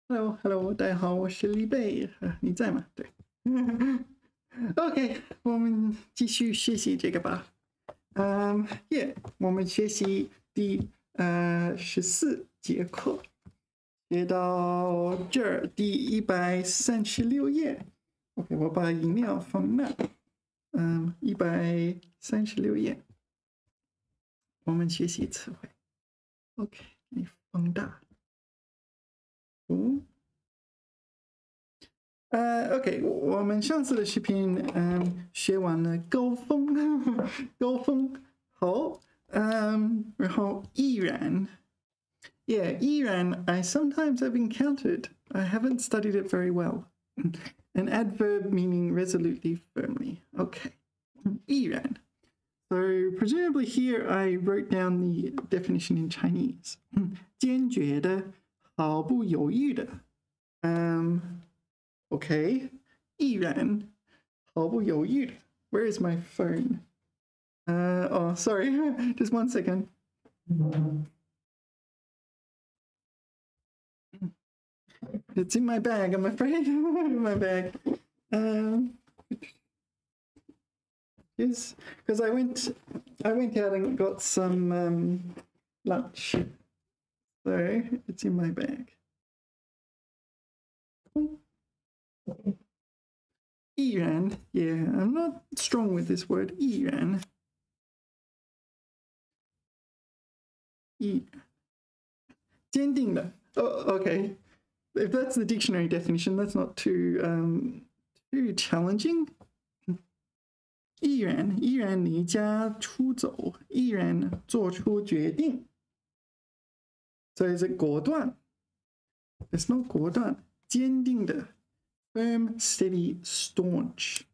Hello，大家好，我是李贝，你在吗？对，OK，我们继续学习这个吧。我们学习第14节课，学到这儿第136页。OK，我把音量放那。136页，我们学习词汇。OK，你放大。OK，我们上次的视频，学完了高峰，高峰好，然后依然依然 I sometimes have encountered, I haven't studied it very well. An adverb meaning resolutely, firmly. Okay, 依然. So presumably here I wrote down the definition in Chinese. 坚决的，毫不犹豫的。Okay, 毅然，毫不犹豫的。Where is my phone? Oh, sorry, just 1 second. It's in my bag, I'm afraid. In my bag. Yes, because I went out and got some lunch, so it's in my bag. 毅然, yeah, I'm not strong with this word. 毅然. 坚定的. Oh, okay. If that's the dictionary definition, that's not too challenging. 毅然离家出走，毅然做出决定。So is it 果断? It's not 果断，坚定的。Firm, steady, staunch.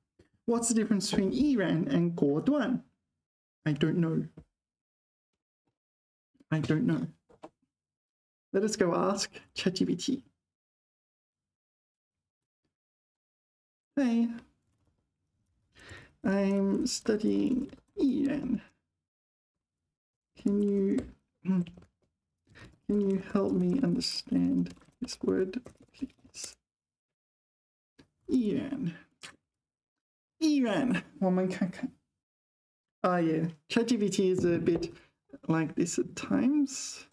What's the difference between 毅然 and 果断? I don't know. Let us go ask ChatGPT. Hey, I'm studying 毅然. Can you help me understand this word, please? 毅然，我们看看。Yeah, ChatGPT is a bit like this at times.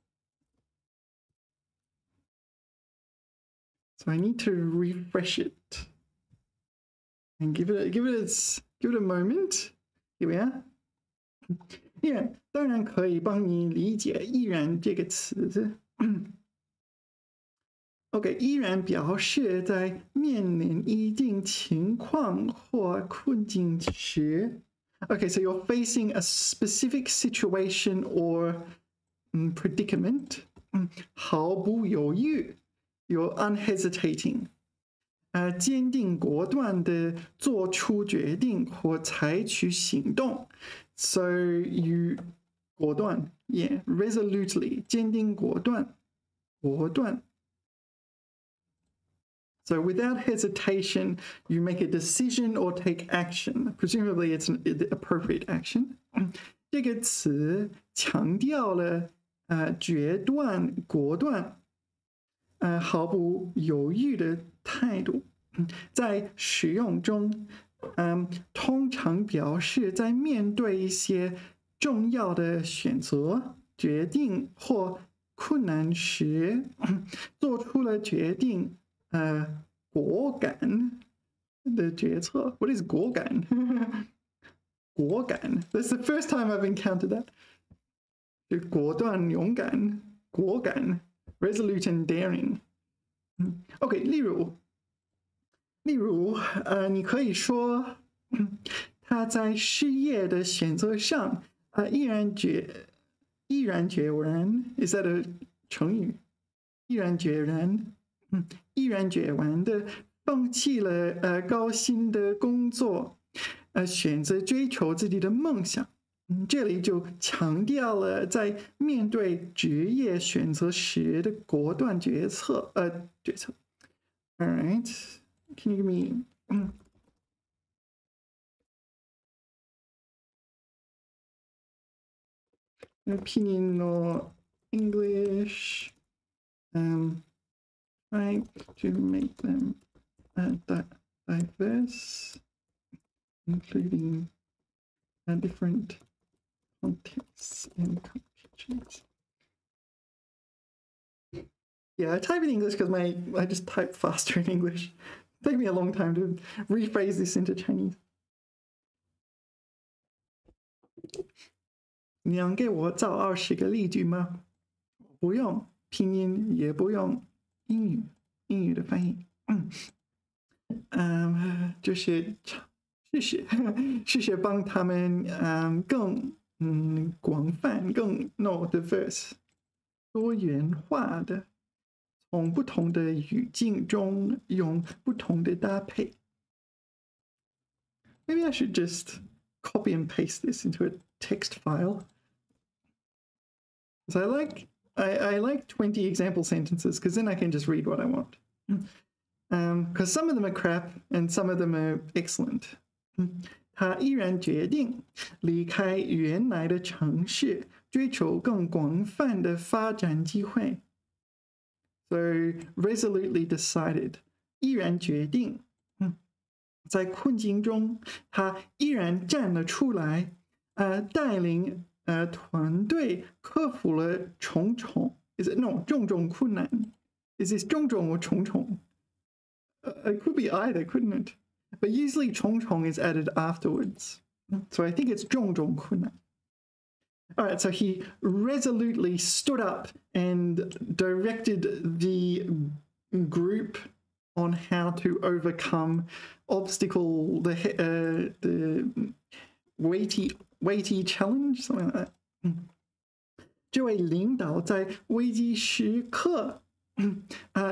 So I need to refresh it and give it a moment. Here we are. 毅然当然可以帮你理解毅然这个词。OK， 依然表示在面临一定情况或困境时。Okay, so you're facing a specific situation or predicament. 毫不犹豫 you're unhesitating. 坚定果断地做出决定或采取行动。So you 果断 yeah, resolutely 坚定果断 So without hesitation, you make a decision or take action. Presumably it's an appropriate action. 这个词强调了决断、果断、毫不犹豫的态度。在使用中，通常表示在面对一些重要的选择、决定或困难时，做出了决定。果敢的决策。What is 果敢？果敢 That's the first time I've encountered that. 果断、勇敢、果敢 resolute and daring. OK， 例如，你可以说，他在事业的选择上，毅然决然 Is that a 成语？毅然决然。毅然决然的放弃了高薪的工作，选择追求自己的梦想。这里就强调了在面对职业选择时的果断决策。All right, can you give me? Opinion or English? Try to make them diverse, including different contexts and cultures. Yeah, I type in English because I just type faster in English. It takes me a long time to rephrase this into Chinese. 你能给我造20个例句吗？不用拼音，也不用英语的翻译。就是谢谢帮他们更广泛、更 diverse 多元化的，从不同的语境中用不同的搭配。Maybe I should just copy and paste this into a text file. So I like 20 example sentences because then I can just read what I want. Because some of them are crap and some of them are excellent. 他毅然决定离开原来的城市，追求更广泛的发展机会。So resolutely decided， 毅然决定。在困境中，他依然站了出来，带领团队克服了重重 重重困难 Is this 重重 or 重重 It could be either, couldn't it? But usually 重重 is added afterwards. So I think it's 重重困难. All right, so he resolutely stood up and directed the group on how to overcome the weighty challenge, something like that. 这位领导在危机时刻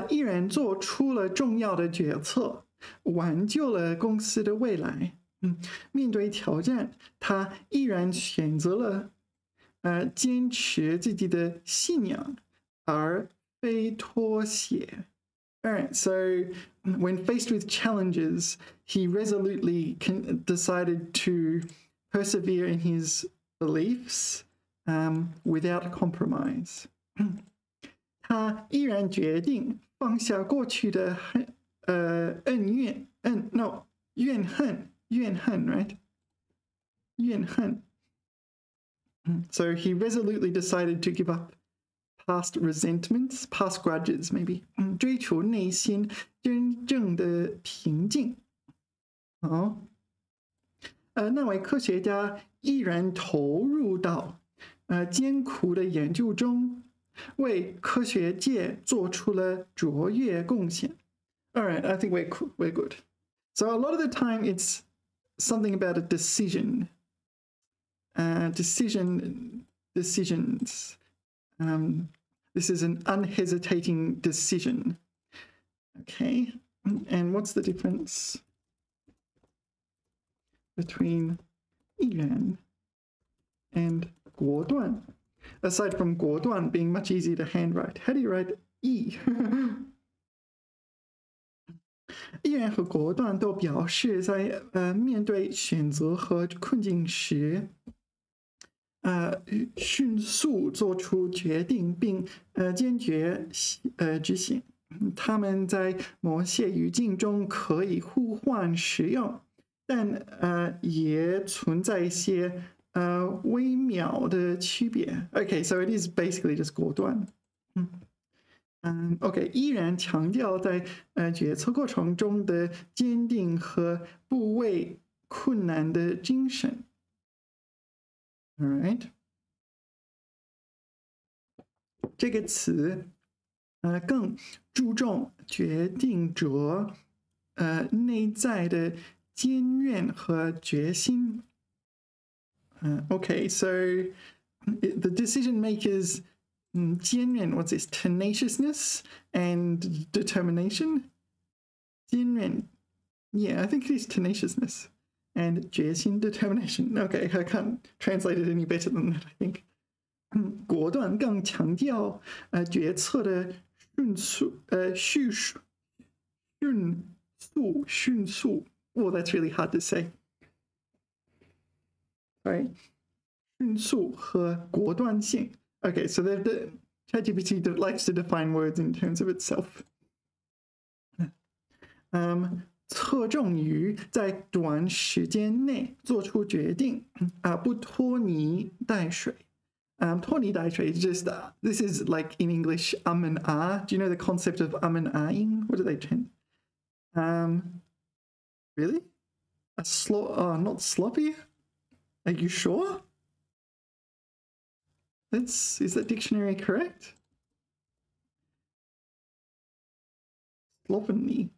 依然做出了重要的决策，挽救了公司的未来。面对挑战，他依然选择了坚持自己的信仰，而非妥协。All right, so when faced with challenges, he resolutely decided to persevere in his beliefs without compromise. 他依然决定放下过去的怨恨 right? 怨恨 So he resolutely decided to give up past resentments, past grudges, maybe. 追求内心真正的平静。好，那位科学家依然投入到艰苦的研究中，为科学界做出了卓越贡献。All right, I think we're good. So a lot of the time it's something about a decision. Decisions. This is an unhesitating decision. Okay, and what's the difference between 毅然 and 果断? Aside from 果断 being much easier to handwrite, how do you write 毅？毅然和果断都表示在面对选择和困境时，迅速做出决定并坚决执行。他们在某些语境中可以互换使用，但也存在一些微妙的区别。Okay, so it is basically just 果断。OK, 依然强调在决策过程中的坚定和不畏困难的精神。All right. 这个词更注重决定者内在的坚韧和决心。Okay, so the decision makers 坚韧 what's this? Tenaciousness and determination. 坚韧 Yeah, I think it is tenaciousness. And 决心 determination. Okay, I can't translate it any better than that, I think. 果断更强调决策的迅速 Oh, that's really hard to say. Right? 迅速和果断性 Okay, so ChatGPT likes to define words in terms of itself. 侧重于在短时间内做出决定，而不拖泥带水。拖泥带水is just, this is like in English, and ah. Do you know the concept of and ahing? What do they tend? Really? Not sloppy? Are you sure? Is that dictionary correct? Slovenly.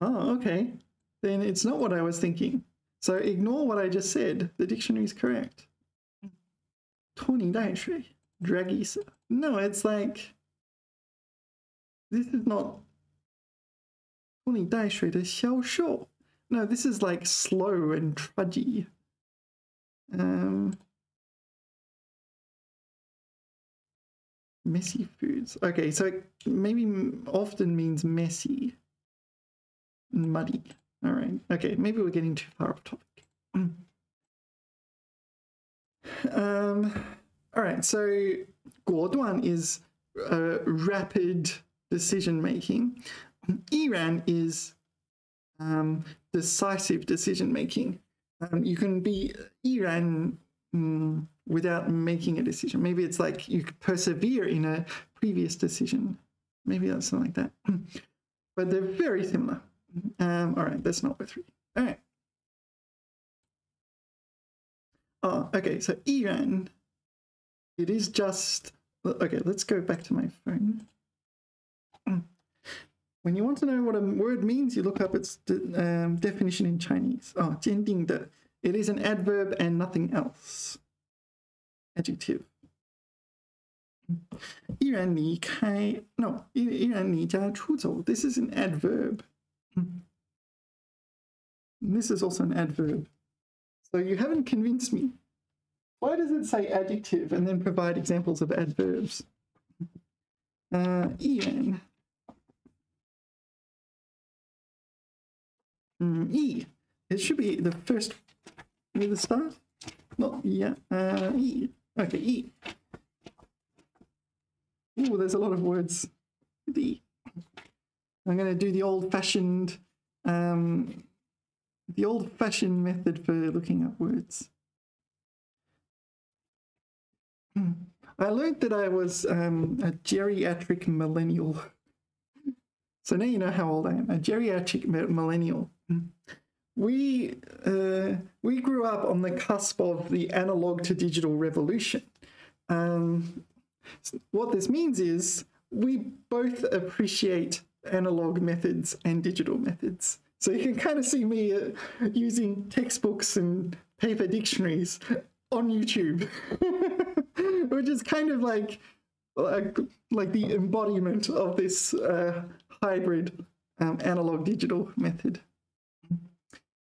Oh, okay. Then it's not what I was thinking. So ignore what I just said. The dictionary is correct. 拖泥带水, draggy. No, it's like, this is not 拖泥带水的销售. No, this is like slow and trudgy. Messy foods. Okay, so it maybe often means messy. Muddy. All right. Okay, maybe we're getting too far off topic. All right, so 果断 is rapid decision making. 毅然 is decisive decision making. You can be 毅然 without making a decision. Maybe it's like you persevere in a previous decision. Maybe that's something like that. But they're very similar. All right, that's not worth reading. All right. Oh, okay, so 毅然, it is just, okay, let's go back to my phone. When you want to know what a word means, you look up its definition in Chinese. Oh, 坚定的. It is an adverb and nothing else. Adjective. 毅然离开, no, 毅然离家出走. This is an adverb. This is also an adverb. So you haven't convinced me. Why does it say adjective and then provide examples of adverbs? 毅然. E. It should be the first near the start. Not yeah. E. Okay, E. Oh, there's a lot of words. D. I'm going to do the old-fashioned method for looking up words. I learned that I was a geriatric millennial. So now you know how old I am. A geriatric millennial. We grew up on the cusp of the analog to digital revolution. What this means is we both appreciate analog methods and digital methods. So you can kind of see me using textbooks and paper dictionaries on YouTube, which is kind of like the embodiment of this hybrid analog digital method.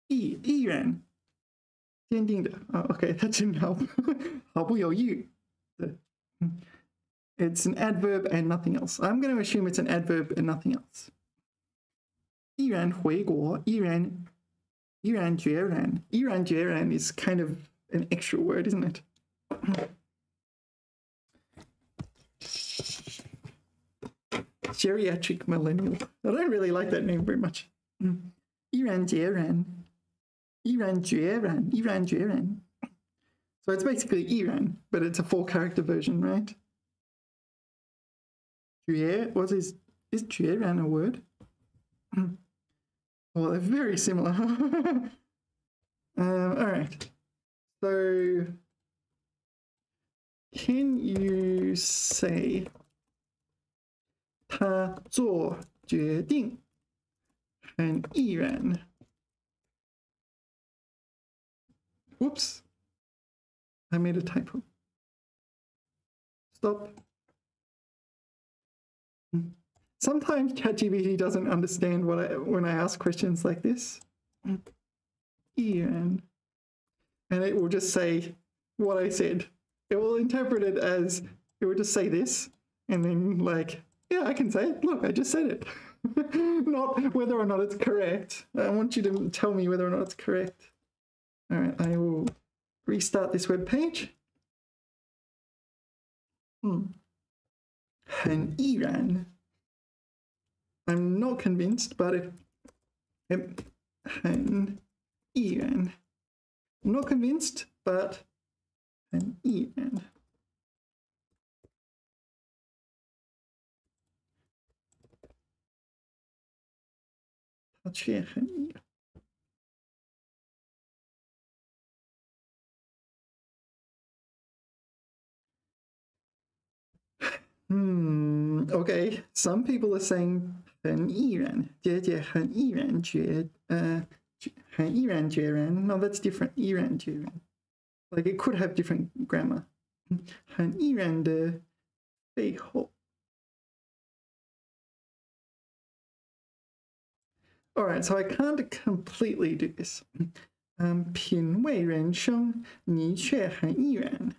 毅然, 坚定的. Oh, okay, that didn't help. 毫不犹豫的. It's an adverb and nothing else. I'm going to assume it's an adverb and nothing else. 毅然回国, 毅然决然. 毅然决然 is kind of an extra word, isn't it? Geriatric millennial. I don't really like that name very much. 毅然决然. 毅然决然. 毅然决然. So it's basically 毅然, but it's a 4-character version, right? 决, is 决然 a word? Well, they're very similar. All right. So, can you say 他做决定很毅然? Whoops. I made a typo. Stop. Sometimes ChatGPT doesn't understand when I ask questions like this. Ian. And it will just say what I said. It will interpret it as, it will just say this, and then like, yeah, I can say it. Look, I just said it. Not whether or not it's correct. I want you to tell me whether or not it's correct. All right, I will restart this web page. 很毅然. I'm not convinced, but 很易燃. I'm not convinced, but 很易燃. Okay. Some people are saying 很易燃，姐姐很易燃决，很易燃决然. No, that's different. 易燃决然. Like it could have different grammar. 很易燃的背后. All right, so I can't completely do this. 品味人生，你却很易燃。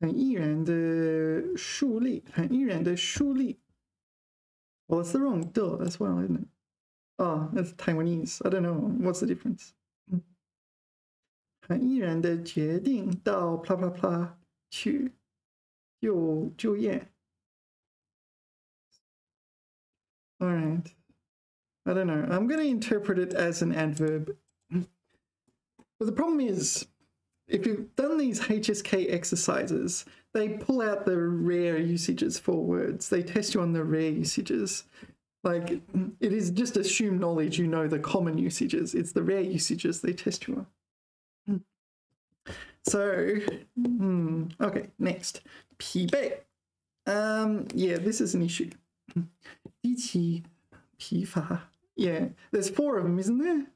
很易燃的树立，很易燃的树立. Well, it's the wrong duh as well, isn't it? Oh, that's Taiwanese. I don't know. What's the difference? 很易燃的决定到 blah blah blah 去就业. All right. I don't know. I'm going to interpret it as an adverb. But the problem is, if you've done these HSK exercises, they pull out the rare usages for words. They test you on the rare usages. Like, it is just assumed knowledge, you know the common usages. It's the rare usages they test you on. So, okay, next. 疲惫. Yeah, this is an issue. 低级疲乏. Yeah, there's 4 of them, isn't there?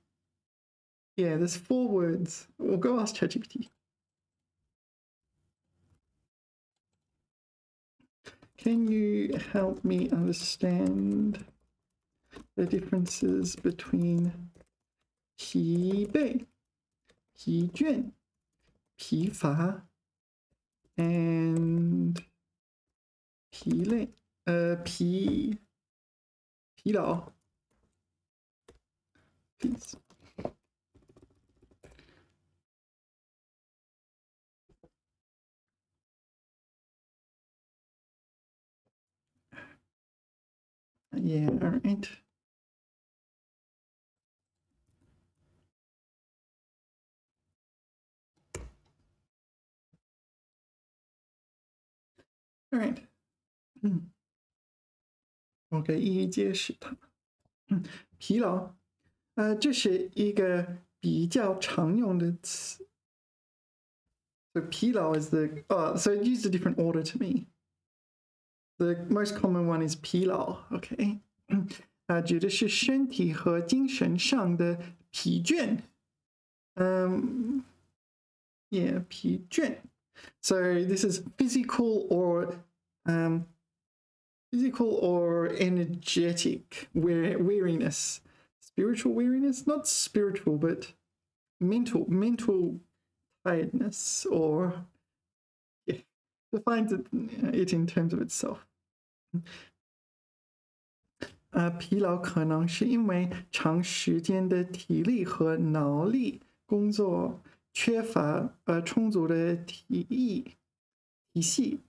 Yeah, there's 4 words. We'll go ask ChatGPT. Can you help me understand the differences between 疲惫, 疲倦, 疲乏, and 疲累, 疲劳? Please. Yeah, all right. All right. 我给一一解释它。疲劳，这是一个比较常用的词。So 疲劳 is the so it used a different order to me. The most common one is 疲劳 okay. 指的是身体和精神上的疲倦。Yeah, 疲倦. So this is physical or energetic weariness. Spiritual weariness? Not spiritual, but mental tiredness, or yeah, defines it in terms of itself. 疲劳可能是因为长时间的体力和脑力工作缺乏充足的体系.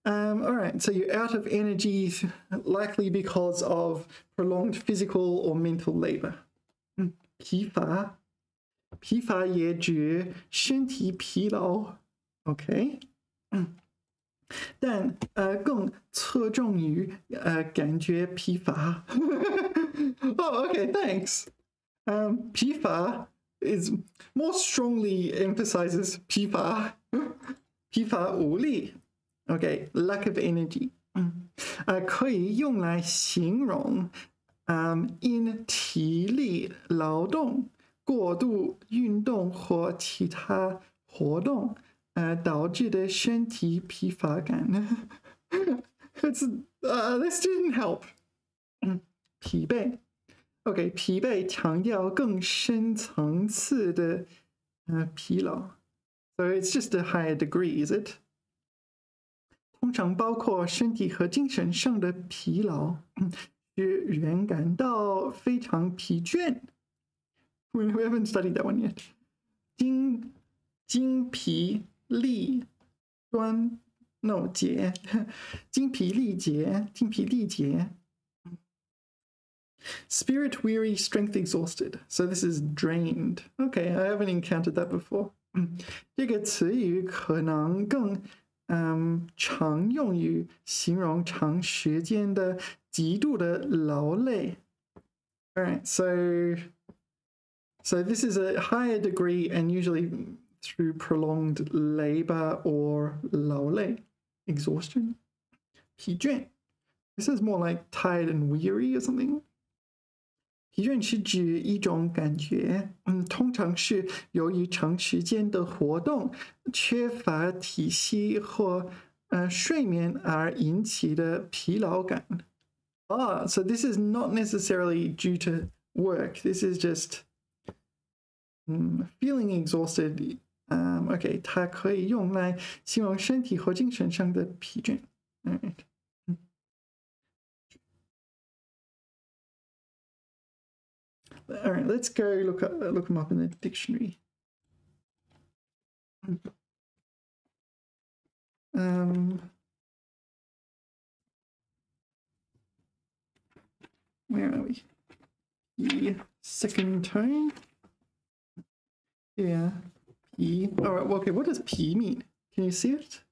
All right, so you're out of energy, likely because of prolonged physical or mental labor. 疲乏也指身体疲劳 ，OK？ 但更侧重于感觉疲乏。Oh, okay, thanks. 疲乏 is more strongly emphasizes 疲乏无力。Okay, lack of energy. 可以用来形容因体力劳动、过度运动或其他活动导致的身体疲乏感。This didn't help. 疲惫 OK, 疲惫强调更深层次的疲劳。So it's just a higher degree, is it? 通常包括身体和精神上的疲劳，使人感到非常疲倦。We haven't studied that one yet. 精疲力竭。Spirit weary, strength exhausted. So this is drained. Okay, I haven't encountered that before. 这个词语可能更常用于形容长时间的极度的劳累。All right, so this is a higher degree and usually through prolonged labor or 劳累, exhaustion. 疲倦. This is more like tired and weary or something. 疲倦是指一种感觉，通常是由于长时间的活动、缺乏体息或睡眠而引起的疲劳感。So this is not necessarily due to work. This is just feeling exhausted. Okay, 它可以用来形容身体和精神上的疲倦。All right. All right, let's go look them up in the dictionary. Where are we? The second tone. Yeah, P. All right, well, okay, what does P mean? Can you see it?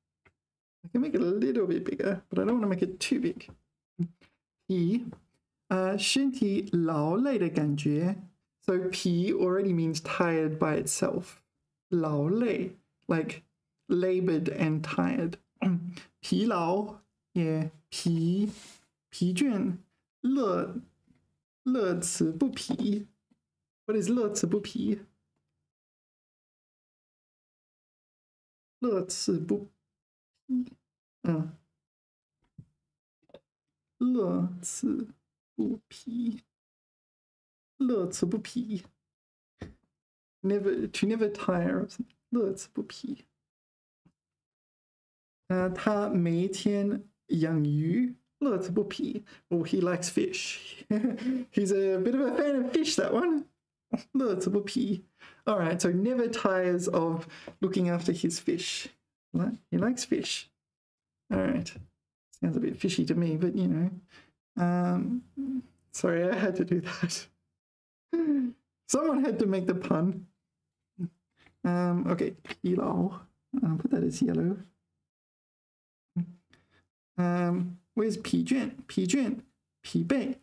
I can make it a little bit bigger, but I don't want to make it too big. P. 身体劳累的感觉. So P already means tired by itself. 劳累, like labored and tired. 疲劳, yeah. 疲倦, 乐此不疲. What is 乐此不疲? 乐此不疲. 乐此不疲. 乐此不疲. To never tire of something. 乐此不疲. 他每天养鱼，乐此不疲. Oh, he likes fish. He's a bit of a fan of fish, that one. 乐此不疲. All right, so never tires of looking after his fish. He likes fish. All right. Sounds a bit fishy to me, but you know. Sorry, I had to do that. Someone had to make the pun. Okay, 疲劳. I'll put that as yellow. Where's 疲倦? 疲倦, 疲惫,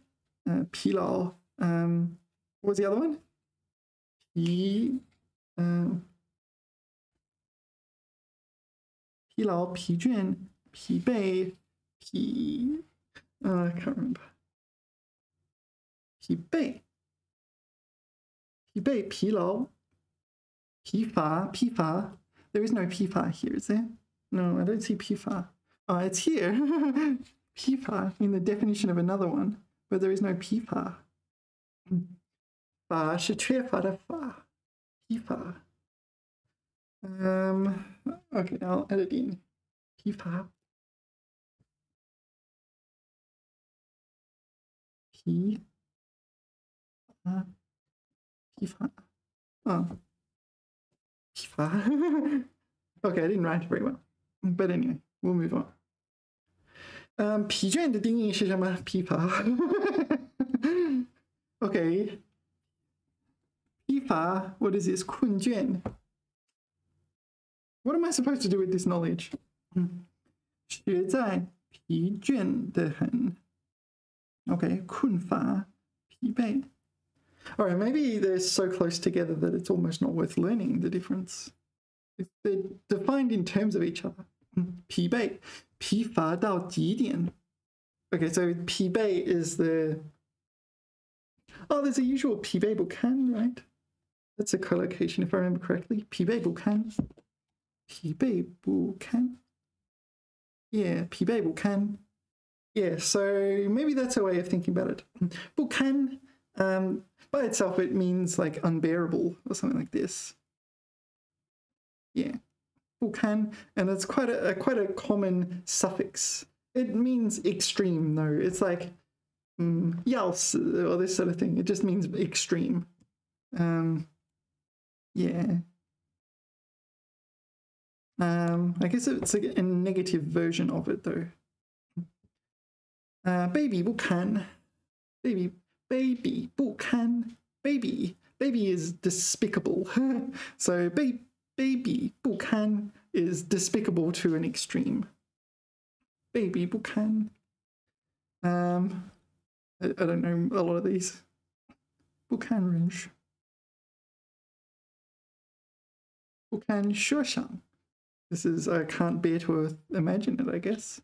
疲劳. What was the other one? 疲劳, 疲倦, 疲惫, I can't remember. 疲惫, 疲劳, 疲乏. There is no 疲乏 here, is there? No, I don't see 疲乏. Oh, it's here. 疲乏 in the definition of another one, but there is no 疲乏. 乏是缺乏的乏. 疲乏. Okay, I'll add it in. 疲乏. 疲乏. Oh. 疲乏. Okay, I didn't write it very well. But anyway, we'll move on. 疲倦的定义是什么？疲乏。Okay. 疲乏, what is this? 困倦. What am I supposed to do with this knowledge? 实在疲倦得很. Okay, 困乏, 疲惫. All right, maybe they're so close together that it's almost not worth learning the difference. They're defined in terms of each other. 疲惫, 疲乏到极点. Okay, so 疲惫 is the... Oh, there's a usual 疲惫不堪, right? That's a collocation, if I remember correctly. 疲惫不堪. 疲惫不堪. Yeah, 疲惫不堪. Yeah, so maybe that's a way of thinking about it. 不堪, by itself, it means like unbearable or something like this. Yeah, 不堪, and it's quite a common suffix. It means extreme, though. It's like 要死 or this sort of thing. It just means extreme. Yeah. I guess it's a negative version of it, though. Baby 不堪. Baby baby 不堪 baby is despicable. So baby 不堪 is despicable to an extreme. Baby 不堪. I don't know a lot of these. 不堪人事. 不堪设想. This is I can't bear to imagine it, I guess.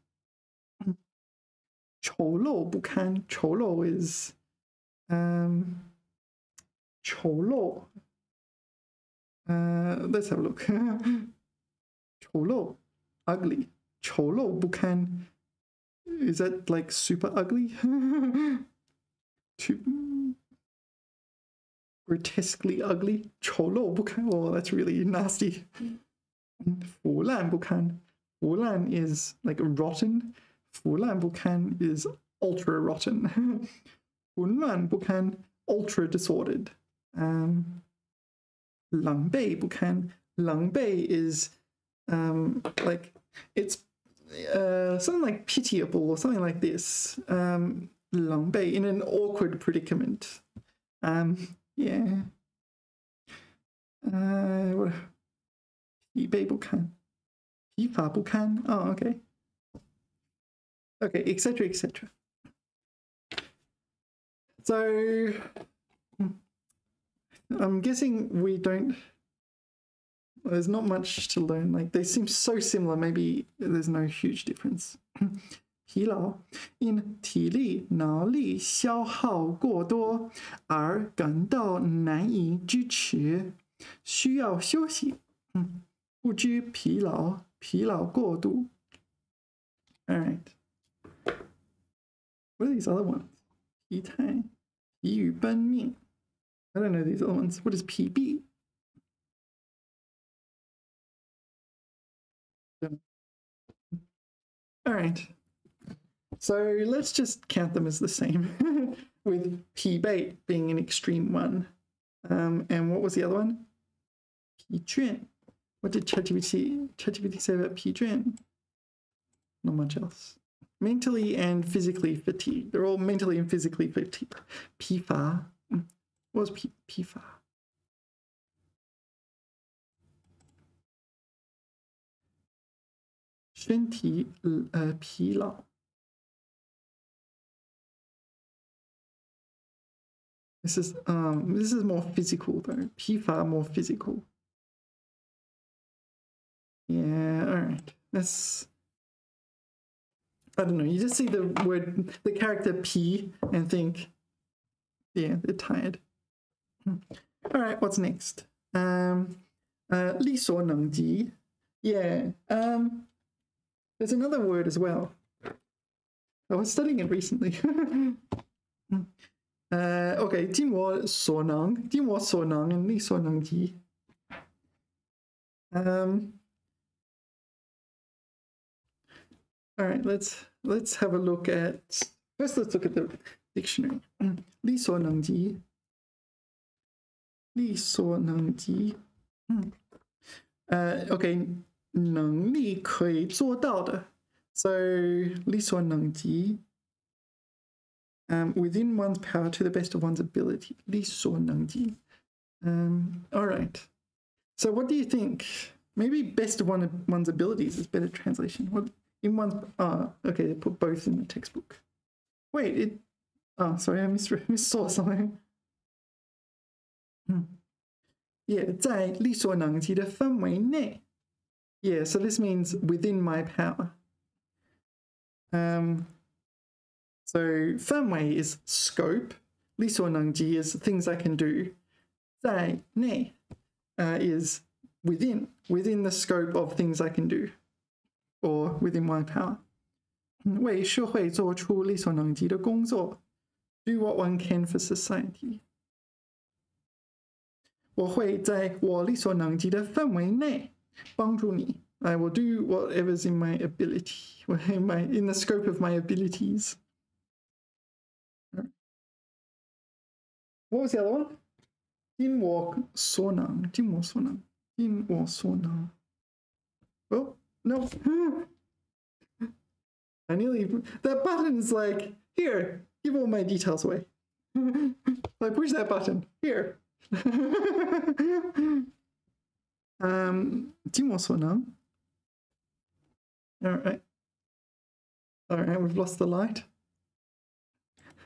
丑陋不堪. 丑陋 is 丑陋. Let's have a look. 丑陋 ugly. 丑陋不堪. Is that like super ugly? Too grotesquely ugly. 丑陋不堪. Oh, that's really nasty. 腐烂不堪. 腐烂 is like rotten. 腐烂不堪 is ultra rotten. 混乱不堪 ultra disordered. 狼狈不堪. 狼狈 is like it's something like pitiable or something like this. 狼狈 in an awkward predicament. Yeah. 疲惫不堪. 疲乏不堪. Oh, okay. Okay, etc., etc. So I'm guessing we don't. There's not much to learn. Like they seem so similar. Maybe there's no huge difference. 疲劳 因体力脑力消耗过多而感到难以支持，需要休息。不知疲劳，疲劳过度。All right. What are these other ones? 疲态，疲于奔命。I don't know these other ones. What is PB? All right. So let's just count them as the same, with P-bait being an extreme one. And what was the other one? P-juan. What did ChatGPT say about P-juan? Not much else. Mentally and physically fatigued. They're all mentally and physically fatigued. P-fa. What was P-fa? "身体疲劳." This is more physical though. P-fa more physical. Yeah, all right. That's, I don't know. You just see the character P and think, yeah, they're tired. All right, what's next? 力所能及. Yeah. There's another word as well. I was studying it recently. Okay, 尽我所能and 力所能及. All right, let's have a look at, first let's look at the dictionary. 力所能及. 力所能及. Okay, 能力可以做到的. So 力所能及. Within one's power to the best of one's ability. 力所能及. All right. So what do you think? Maybe best of one's abilities is better translation. What in one's okay, they put both in the textbook. Wait, sorry, I missaw something. Yeah, 在力所能及的范围内. Yeah, so this means within my power. So 范围 is scope. 力所能及 is things I can do. 在内 is within the scope of things I can do, or within my power. 为社会做出力所能及的工作. Do what one can for society. 我会在我力所能及的范围内帮助你. I will do whatever's in my ability, in the scope of my abilities. What was the other one? 尽我所能. Oh, no. I nearly, that button is like, here, give all my details away. Like, push that button here. 尽我所能. All right. All right, we've lost the light.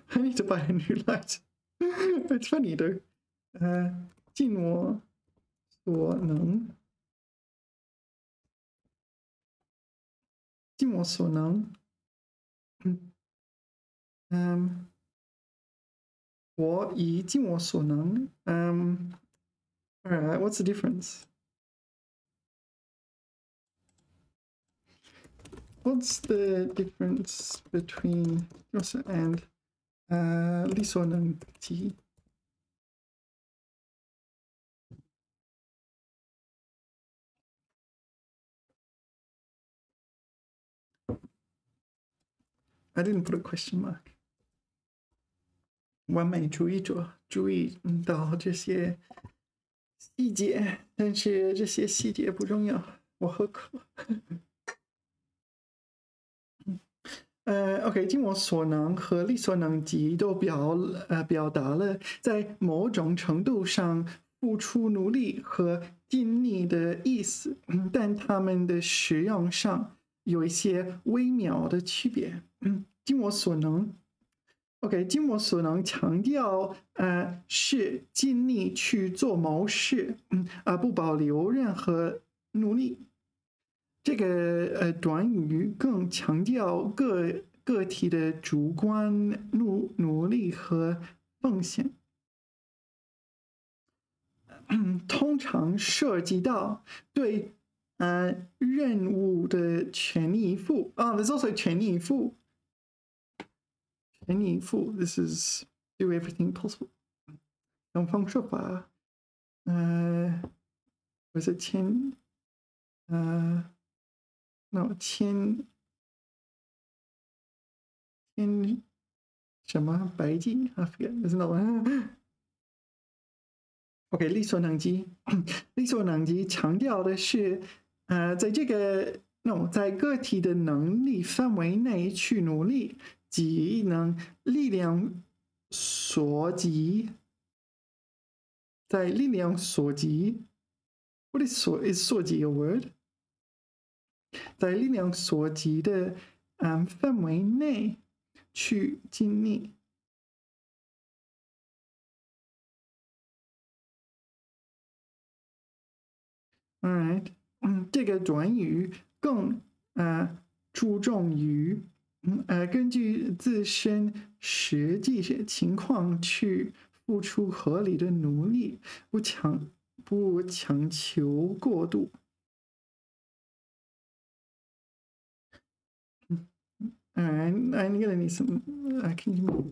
I need to buy a new light. It's funny though. 尽我所能. 尽我所能. 我以尽我所能. All right, what's the difference? What's the difference between and 力所能及? I didn't put a question mark. 完美主义者注意到这些细节，但是这些细节不重要。我喝渴。OK， 尽我所能和力所能及都表达了在某种程度上付出努力和尽力的意思，但它们的使用上有一些微妙的区别。尽我所能 ，OK， 尽我所能强调是尽力去做某事，而不保留任何努力。这个短语更强调个体的主观努力和奉献，通常涉及到对任务的全力以赴。There's also 全力以赴。全力以赴 ，This is do everything possible。东方说法，我是千什么白金 ？I forget. There's another one. OK， 力所能及，力所能及强调的是，在这个在个体的能力范围内去努力，即能力量所及，在力量所及。What is 所及 a word？ 在力量所及的范围内去尽力。Alright， 这个短语更注重于根据自身实际情况去付出合理的努力，不强求过度。I'm gonna need some. Can you move?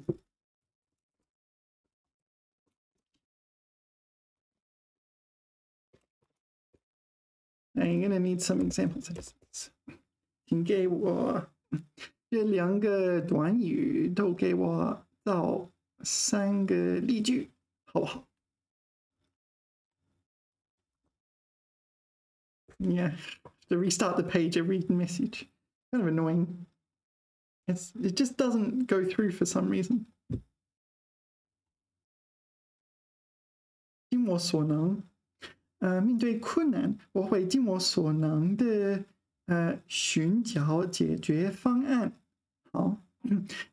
I'm gonna need some example sentences. 请给我这两个短语都给我造3个例句，好不好 ？Yeah, to restart the page every message. Kind of annoying. It just doesn't go through for some reason. 尽我所能，面对困难，我会尽我所能的寻找解决方案。好，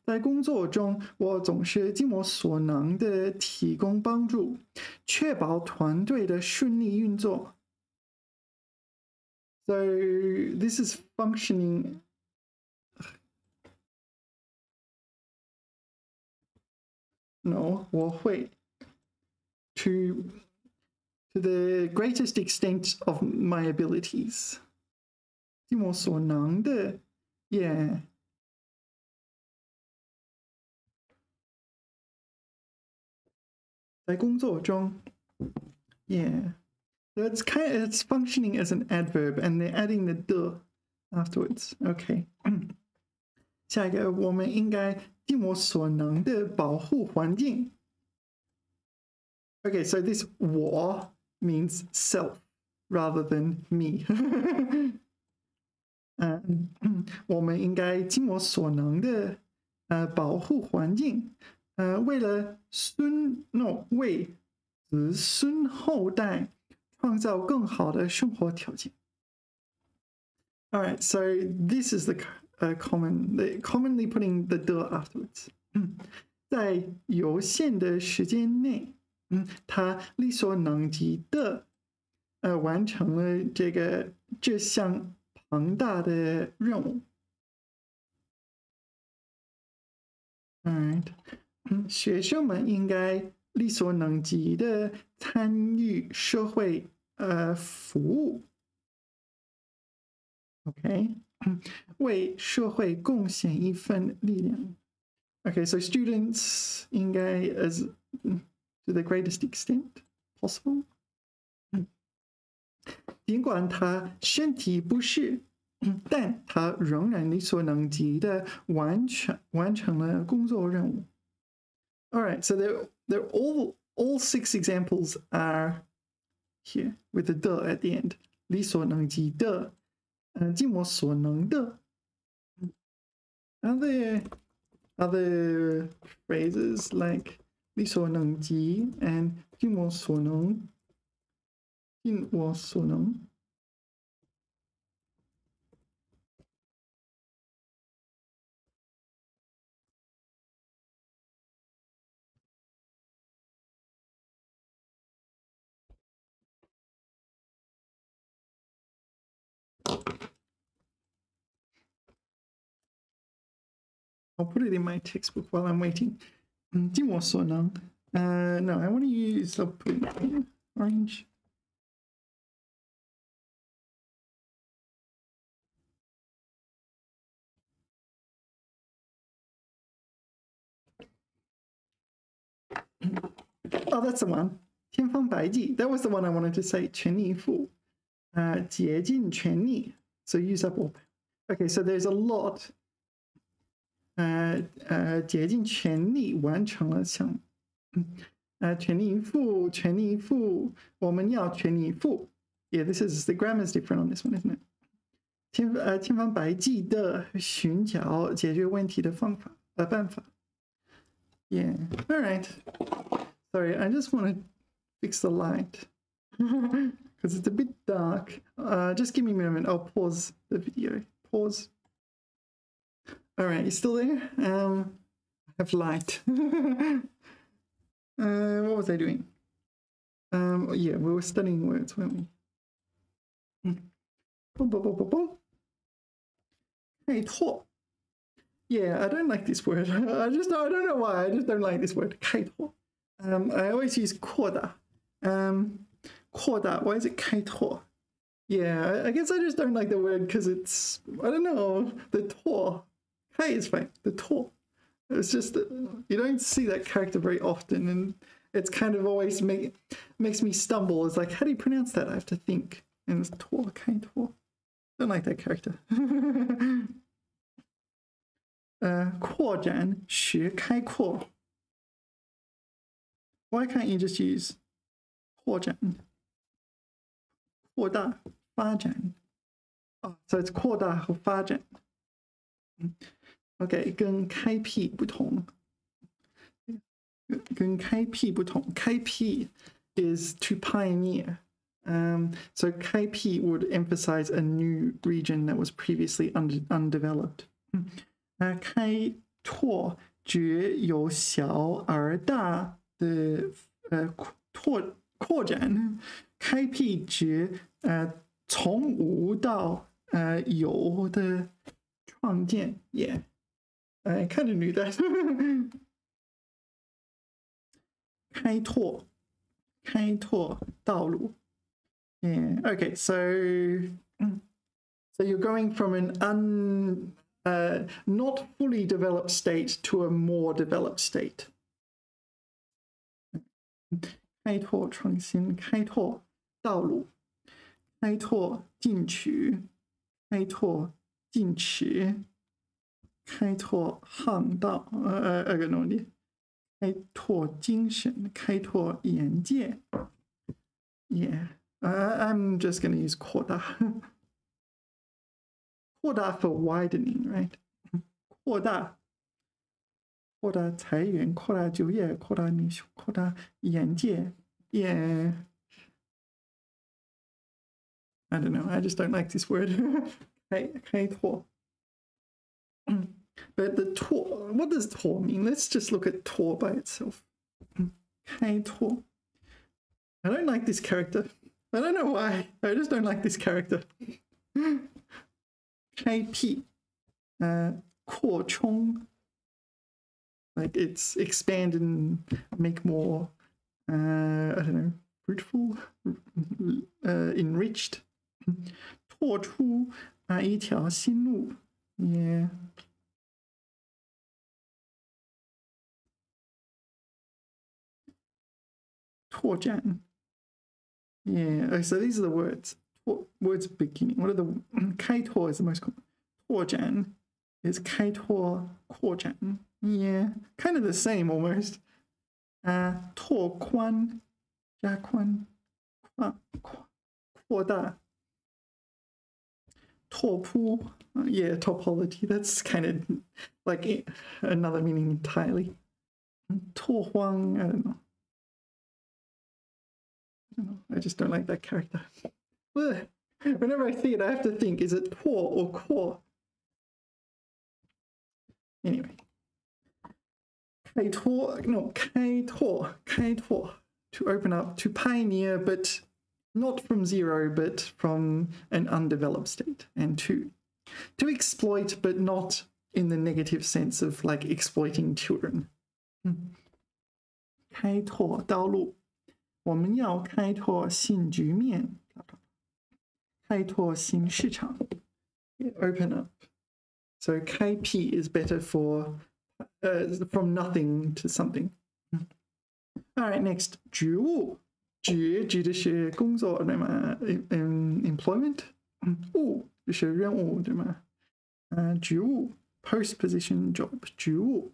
在工作中，我总是尽我所能的提供帮助，确保团队的顺利运作。So this is functioning. No, 我会 to the greatest extent of my abilities. 尽我所能的 ，yeah. 在工作中 ，yeah. So it's functioning as an adverb, and they're adding the de afterwards. Okay. 下一个，我们应该尽我所能的保护环境。Okay, so this 我 means self rather than me. 我们应该尽我所能的保护环境，为了为子孙后代创造更好的生活条件。All right, so this is the commonly putting the de afterwards. 在有限的时间内，他力所能及的，完成了这项庞大的任务。All right. 学生们应该力所能及的参与社会服务 ，OK， 为社会贡献一份力量。Okay, so students 应该 as to the greatest extent possible， 尽管他身体不适，但他仍然力所能及的完成了工作任务。All right, so they're all 6 examples are here with the de at the end. 力所能及的，尽我所能的。Other phrases like 力所能及 and 尽我所能。I'll put it in my textbook while I'm waiting. 尽我所能. No, I want to use, I'll put it in orange. Oh, that's the one. 天方百计. That was the one I wanted to say. 全力以赴. 竭尽全力. So use up all. Okay, so there's a lot. 竭尽全力完成了项目。全力以赴，全力以赴，我们要全力以赴。Yeah, this is the grammar is different on this one, isn't it? 天方百计的寻找解决问题的办法。Yeah, all right. Sorry, I just want to fix the light because it's a bit dark. Just give me a moment. I'll pause the video. Pause. All right, you still there? I have light. What was I doing? Yeah, we were studying words, weren't we? Hey, talk. Yeah, I don't like this word. I don't know why. I just don't like this word. 开拓. I always use 扩大. 扩大. Why is it 开拓? Yeah, I guess I just don't like the word because it's, I don't know, the 拓. 开 is fine. The 拓. It's just, you don't see that character very often, and it's kind of always makes me stumble. It's like, how do you pronounce that? I have to think. And it's 拓, 开拓. Don't like that character. 扩展学开阔. Why can't you just use 扩展? 扩大发展. Oh, so it's 扩大和发展. Okay, 跟开辟不同. 跟开辟不同. 开辟 is to pioneer. So 开辟 would emphasize a new region that was previously undeveloped. 开拓指由小而大的扩展，开辟指从无到有的创建。Yeah, I kind of knew that. 开拓道路。Yeah. Okay. So you're going from an not fully developed state to a more developed state. 开拓创新，开拓道路，开拓进取，开拓进尺，开拓航道，开拓精神，开拓眼界。Yeah, I'm just going to use 扩大。扩大 for widening, right? 扩大扩大财源，扩大就业，扩大领袖，扩大眼界。Yeah. I don't know. I just don't like this word. 开拓. But the 拓, what does 拓 mean? Let's just look at 拓 by itself. 开拓. I don't like this character. I don't know why. I just don't like this character. 开辟. 扩充. Like it's expand and make more, I don't know, fruitful, enriched. 拓出一条新路. Yeah. 拓展. Yeah. Okay, so these are the words. Words beginning. What are the 开拓 is the most common. 拓展 is 开拓扩展. Yeah, kind of the same almost. 拓宽加宽扩大. 拓扑 yeah, topology. That's kind of like another meaning entirely. 拓荒 I don't know. I just don't like that character. Whenever I see it, I have to think, is it 拓 or 扩? Anyway. 开拓 to open up, to pioneer, but not from zero, but from an undeveloped state. And to exploit, but not in the negative sense of like exploiting children. 开拓道路. 我们要开拓新局面. 开拓新市场. Open up. So 开辟 is better for from nothing to something. All right, next 职务. 职指的是工作对吗 employment. 务就是任务对吗职务 post position job 职务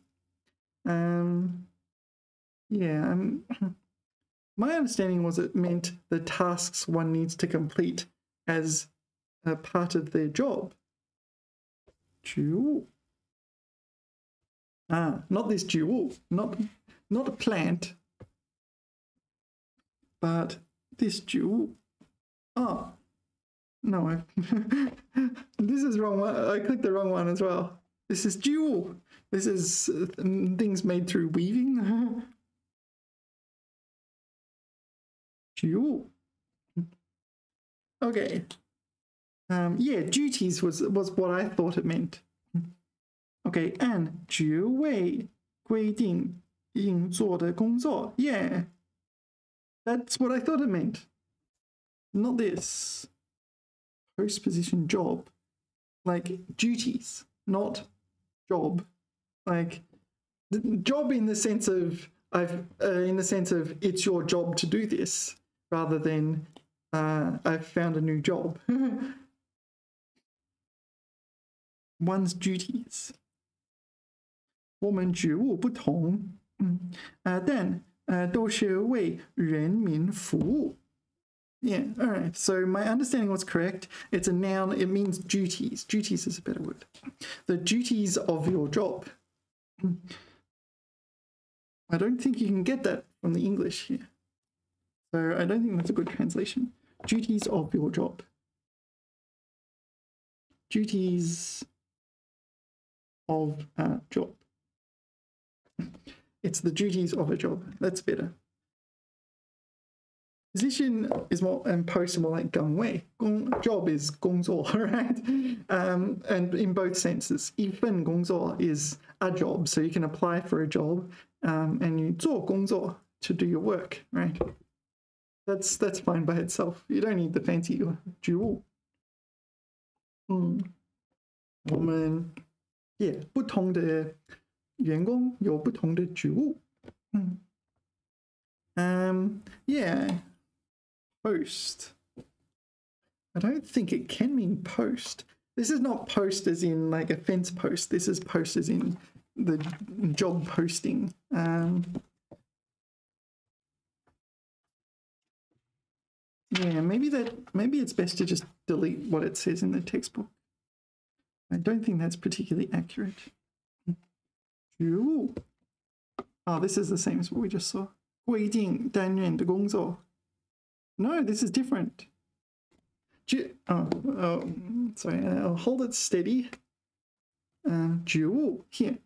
yeah my understanding was it meant the tasks one needs to complete as a part of their job. 职务 not this 职务 not a plant, but this 职务 oh no this is wrong one. I clicked the wrong one as well. This is 职务 this is things made through weaving. 职务 okay yeah duties was what I thought it meant. Okay, 按职位规定应做的工作 yeah that's what I thought it meant. Not this post position job, like duties, not job, like the job in the sense of it's your job to do this rather than I've found a new job. One's duties. 我们职务不同但都是为人民服务. Yeah, all right. So my understanding was correct. It's a noun. It means duties. Duties is a better word. The duties of your job. I don't think you can get that from the English here. So I don't think that's a good translation. Duties of your job. Duties of a job. It's the duties of a job. That's better. Position is more, and post are more like 岗位. Job is 工作, right? And in both senses. 一份工作 is a job, so you can apply for a job, and you 做工作 to do your work, right? That's fine by itself. You don't need the fancy 职务. 我们 yeah 不同的员工有不同的职务. Yeah. Post. I don't think it can mean post. This is not post as in like a fence post. This is post as in the job posting. Yeah, maybe it's best to just delete what it says in the textbook. I don't think that's particularly accurate. 职务 Oh, this is the same as what we just saw. 规定单元的工作. No, this is different. Sorry, I'll hold it steady. 职务 here.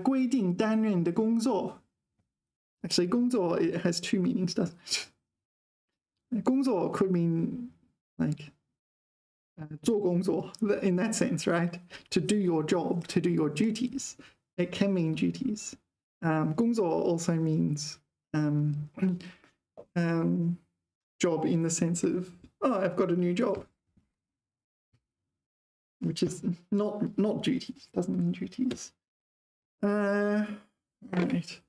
规定单元的工作. Actually, 工作 it has two meanings, doesn't it? 工作 could mean like 做工作 in that sense, right? To do your job, to do your duties. It can mean duties. 工作 also means job in the sense of, oh, I've got a new job, which is not duties, doesn't mean duties. Right.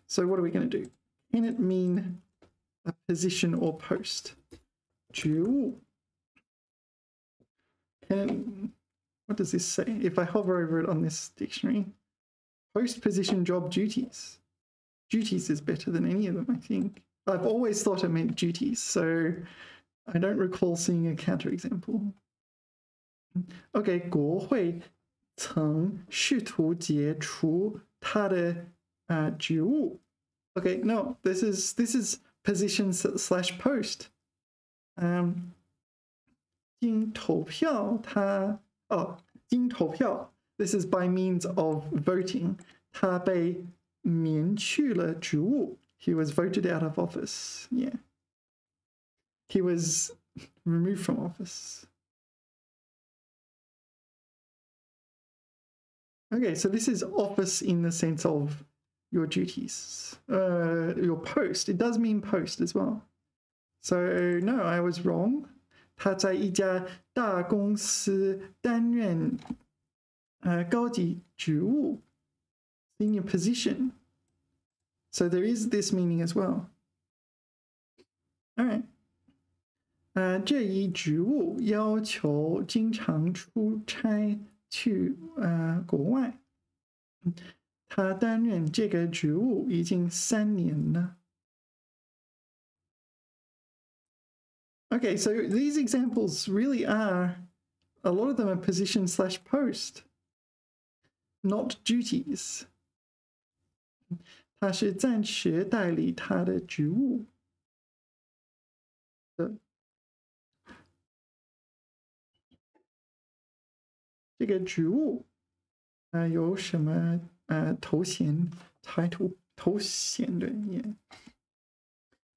So what are we going to do? Can it mean a position or post? 职务. What does this say? If I hover over it on this dictionary, post, position, job, duties. Duties is better than any of them, I think. I've always thought it meant duties, so I don't recall seeing a counterexample. Okay, 国会曾试图解除他的职务. Okay, no, this is position slash post. 经投票经投票 this is by means of voting. 他被免去了职务. He was voted out of office. Yeah. He was removed from office. Okay, so this is office in the sense of your duties. Your post. It does mean post as well. So, no, I was wrong. 他在一家大公司担任高级职务 senior position. So there is this meaning as well. All right. 这一职务要求经常出差去国外. 他担任这个职务已经3年了. Okay, so these examples really are, a lot of them are position slash post, not duties. 他是暂时代理他的职务的. 这个职务有什么头衔 title 头衔对也，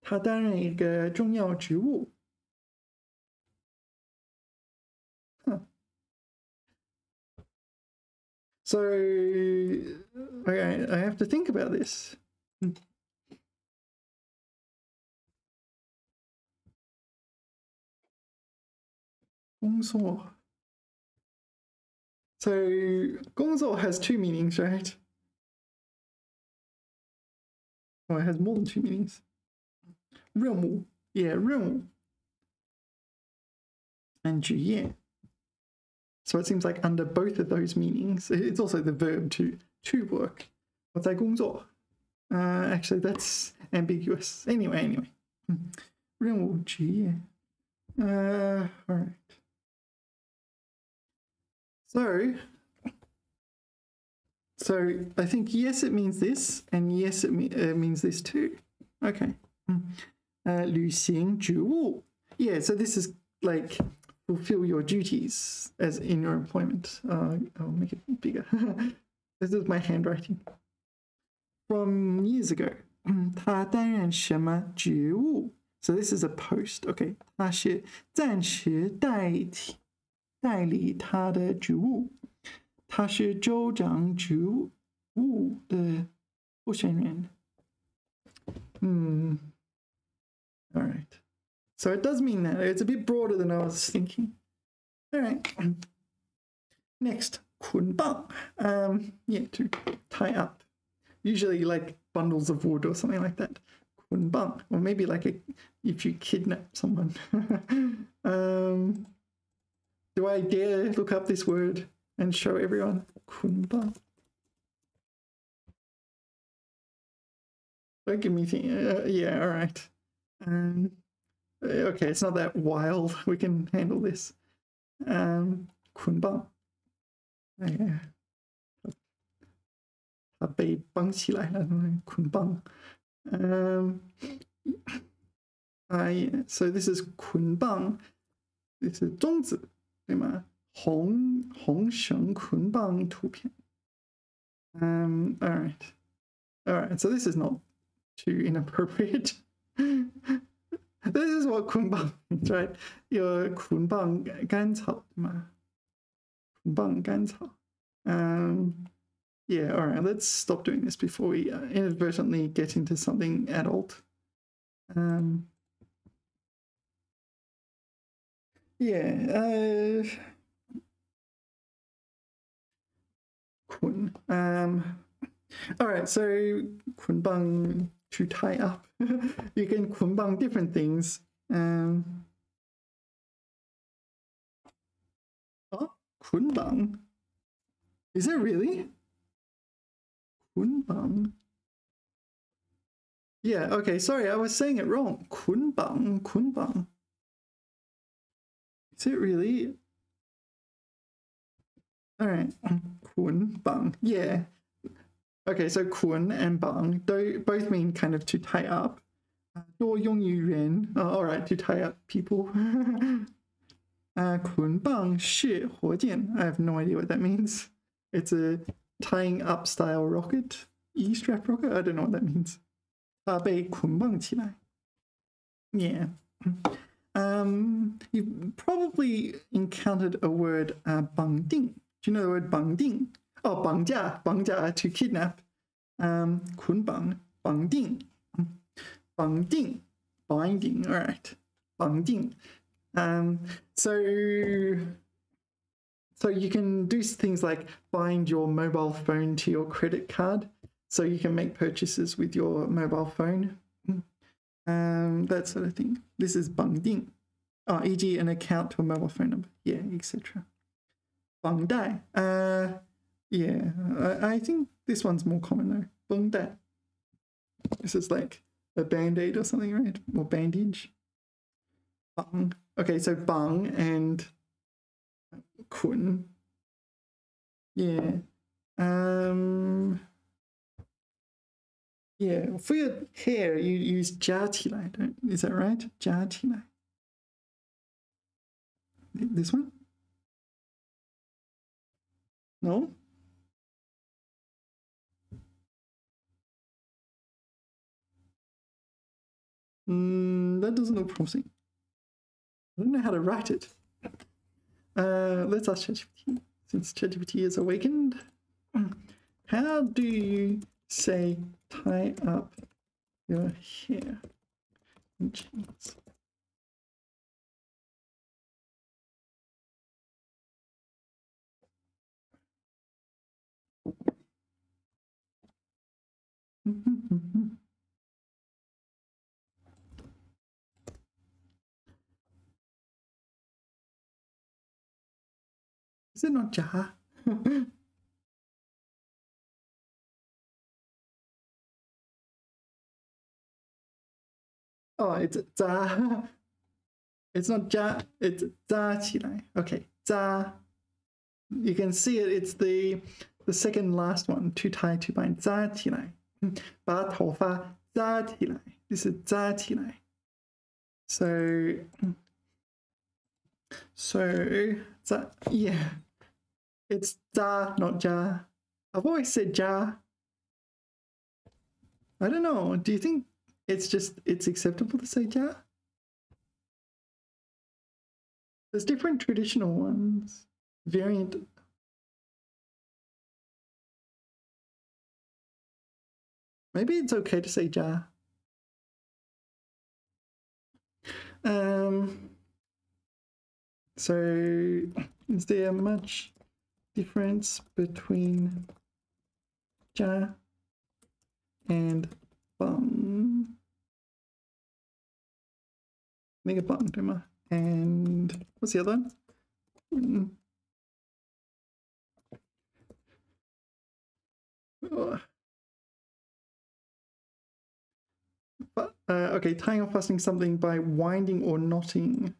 他担任一个重要职务。So, okay, I have to think about this. 工作. So, 工作 has two meanings, right? Oh, it has more than two meanings. 任务, yeah, 任务. And 职业. So it seems like under both of those meanings, it's also the verb to work. 我在工作. Actually, that's ambiguous. Anyway. 任务职业. All right. So I think yes, it means this, and yes, it means this too. Okay. 履行职务. Yeah, so this is like fulfill your duties as in your employment. I'll make it bigger. This is my handwriting. From years ago. 他担任什么职务? So this is a post. Okay. 他是暂时代理他的职务. 他是州长职务的候选人. All right. So it does mean that. It's a bit broader than I was thinking. All right. Next, 捆绑. Yeah, to tie up. Usually like bundles of wood or something like that. 捆绑. Or maybe like if you kidnap someone. Do I dare look up this word and show everyone? 捆绑. Don't give me think. Yeah, all right. Okay, it's not that wild. We can handle this. 捆绑.它被绑起来了，捆绑。So this is 捆绑 ，this is 中指，对吗？红绳捆绑图片。All right. So this is not too inappropriate. This is what 捆绑 means, right? 有捆绑甘草，对吗？捆绑甘草。Yeah, all right, let's stop doing this before we inadvertently get into something adult. Yeah, kun. All right, so kunbang to tie up. You can kunbang different things. Oh, kunbang. Is it really? Kunbang. Yeah, okay, sorry, I was saying it wrong. Kunbang. Is it really? All right, kunbang. Yeah. Okay, so kun and bang both mean kind of to tie up. 多用于人. All right, to tie up people. 捆绑式火箭. I have no idea what that means. It's a tying up style rocket. E-strap rocket? I don't know what that means. 它被捆绑起来. Yeah. You've probably encountered a word 绑定. Do you know the word 绑定? Oh, 绑架 to kidnap. 捆绑 绑定 binding. All right. 绑定. So you can do things like bind your mobile phone to your credit card, so you can make purchases with your mobile phone. That sort of thing. This is 绑定. E.g. an account to a mobile phone number. Yeah, etc. 绑带. Yeah, I think this one's more common though. 绷带. This is like a band-aid or something, right? Or bandage. Bang. Okay, so bang and kun. Yeah. Yeah, for your hair, you use 夹起来, is that right? 夹起来. This one? No? That doesn't look promising. I don't know how to write it. Let's ask ChatGPT, since ChatGPT is awakened. How do you say tie up your hair in Chinese? Is it not Jia? Oh, it's 扎. It's not 扎, it's 扎起来. Okay, 扎. You can see it, it's the second last one, to tie, to bind. 扎起来. 把头发扎起来. This is 扎起来. So, yeah. It's 扎, not 家. I've always said 家. I don't know. Do you think it's acceptable to say 家? There's different traditional ones. Variant. Maybe it's okay to say 家. So is there much difference between 家 and 绑? Make a 绑, 对吗? And what's the other one? Okay, tying or fastening something by winding or knotting.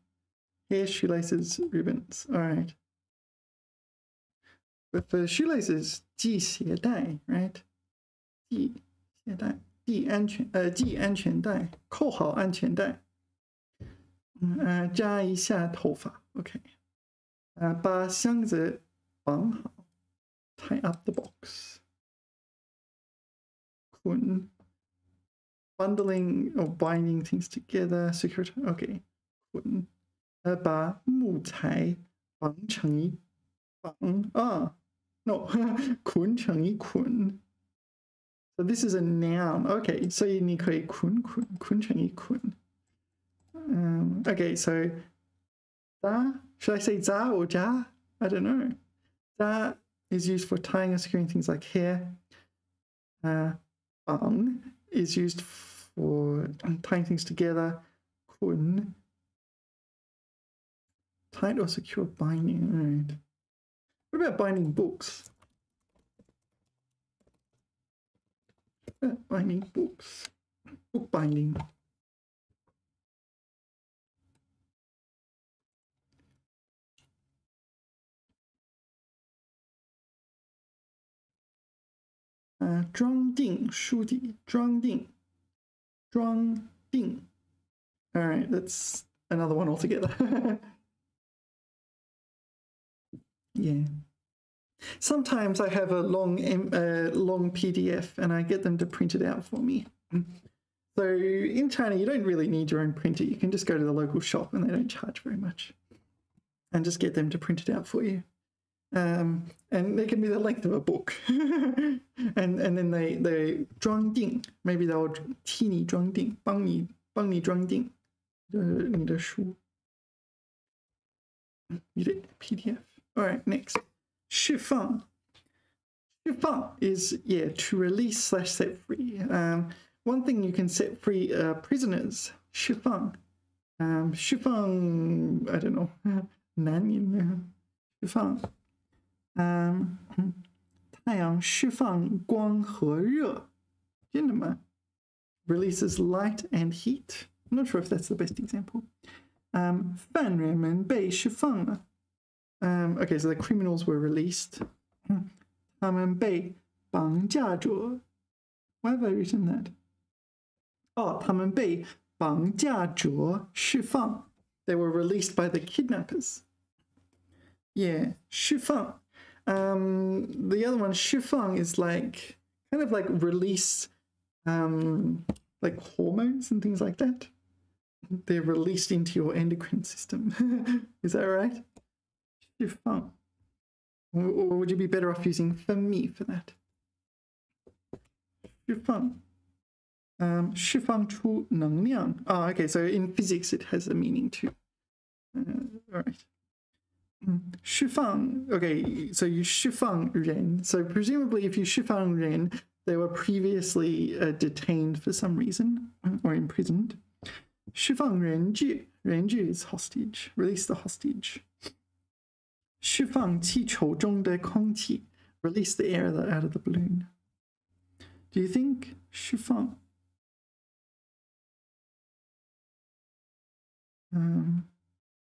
Hair, shoelaces, ribbons. All right. But for shoelaces, 系鞋带, right? 系鞋带，系安全带，扣好安全带。扎一下头发 ，OK。把箱子绑好 ，tie up the box。捆 ，bundling or binding things together, secure. OK。捆，把木材绑成一绑啊。No, 捆成一捆。So this is a noun. Okay, 所以你可以捆成一捆。Okay, so da, should I say za or ja? I don't know. Da is used for tying and securing things like hair. Bang is used for tying things together. Kun, tight or secure binding. All right. What about binding books? Binding books. Book binding. All right, that's another one altogether. Yeah. Sometimes I have a long PDF and I get them to print it out for me. So in China, you don't really need your own printer. You can just go to the local shop and they don't charge very much. And just get them to print it out for you. And they can be the length of a book. and then they 装订, maybe they'll 替你装订, 帮你装订你的书. You did PDF. All right, next. 释放. 释放 is, yeah, to release / set free. One thing you can set free prisoners. 释放. 释放, I don't know. 难音. 释放. 太阳释放光和热，真的吗？ Releases light and heat. I'm not sure if that's the best example. 犯人们被释放了。Okay, so the criminals were released. 他们被绑架着。Why have I written that? 他们被绑架着释放。They were released by the kidnappers. Yeah, 释放. The other one, 释放, is like kind of like release, like hormones and things like that. They're released into your endocrine system. Is that right? 释放. Or would you be better off using 分泌 for that? 释放. 释放出能量. Okay, so in physics it has a meaning too. All right. 释放, okay, so you 释放人. So presumably if you 释放人, they were previously detained for some reason or imprisoned. 释放人质. 人质 is hostage. Release the hostage. 释放气球中的空气. Release the air out of the balloon. Do you think 释放?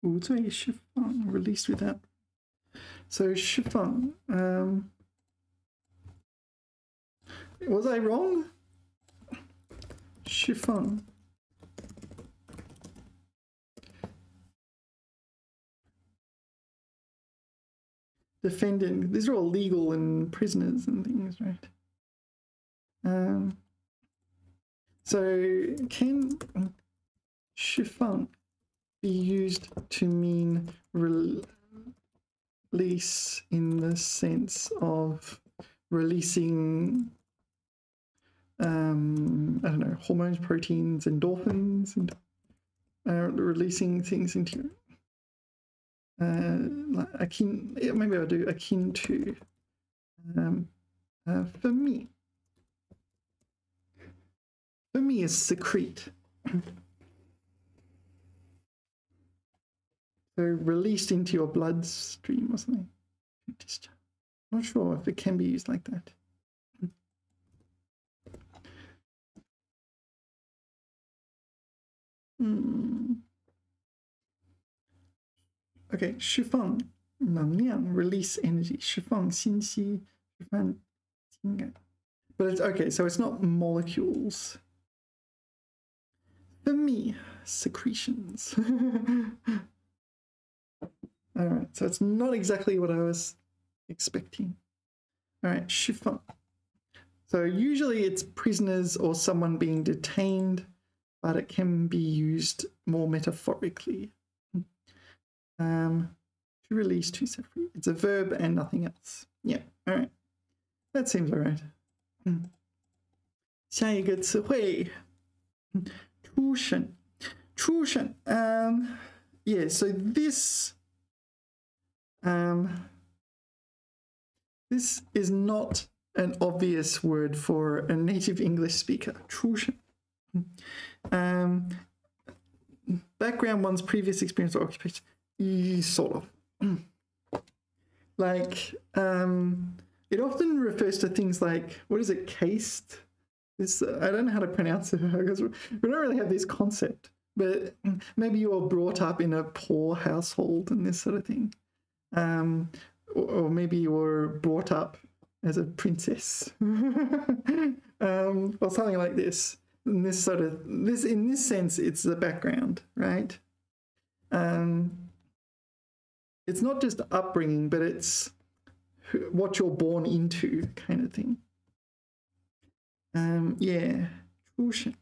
无罪释放, released without. So 释放. Was I wrong? 释放. Defendant. These are all legal and prisoners and things, right? So can 释放 be used to mean release in the sense of releasing, I don't know, hormones, proteins, endorphins, and releasing things into akin, maybe I'll do akin to. For me is secrete. So released into your bloodstream or something. Not sure if it can be used like that. Okay, 释放能量, release energy. 释放信息, 释放情感. but it's okay. So it's not molecules. For me, secretions. All right, so it's not exactly what I was expecting. All right, chiffon. So usually it's prisoners or someone being detained, but it can be used more metaphorically. To release, to set free. It's a verb and nothing else. Yeah, all right. That seems all right. 下一个词汇，出生。出生。Yeah, so this is not an obvious word for a native English speaker. 出生。Background, one's previous experience or occupation. Sort of. Like, it often refers to things like, what is it, cased? This, I don't know how to pronounce it because we don't really have this concept, but maybe you were brought up in a poor household and this sort of thing. Or maybe you were brought up as a princess or something like this. In this sense, it's the background, right? It's not just upbringing, but it's what you're born into, kind of thing. Yeah, 出生。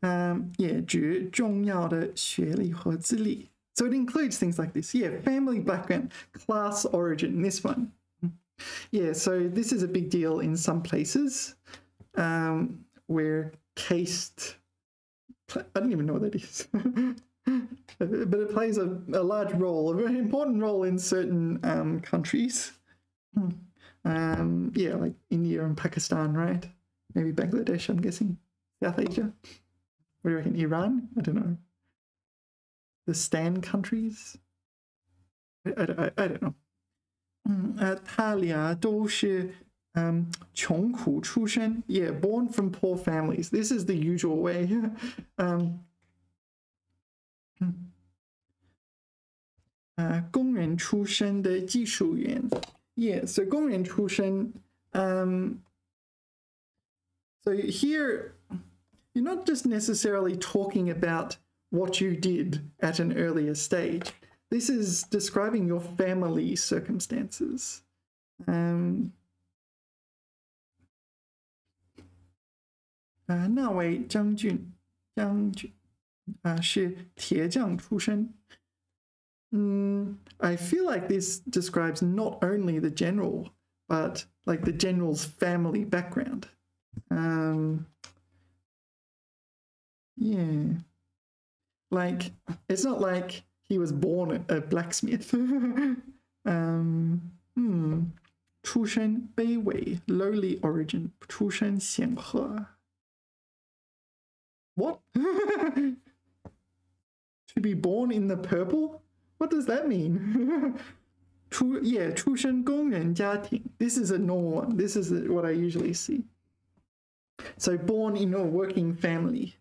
Yeah, 指重要的学历和资历. So it includes things like this. Yeah, family background, class origin, this one. Yeah, so this is a big deal in some places where cased, I don't even know what that is, but it plays a large role, a very important role in certain countries. Yeah, like India and Pakistan, right? Maybe Bangladesh, I'm guessing. South Asia. What do you reckon? Iran? I don't know. The Stan countries? I don't know. 他俩都是穷苦出身. Yeah, born from poor families. This is the usual way. 工人出身的技术员. Yeah, so 工人出身. So here, you're not just necessarily talking about what you did at an earlier stage. This is describing your family circumstances. 那位将军是铁匠出身. I feel like this describes not only the general, but like the general's family background. Yeah. Like, it's not like he was born a blacksmith. 出身卑微, lowly origin. 出身显赫. What? To be born in the purple? What does that mean? Yeah, 出身工人家庭. This is a normal one. This is what I usually see. So born in a working family.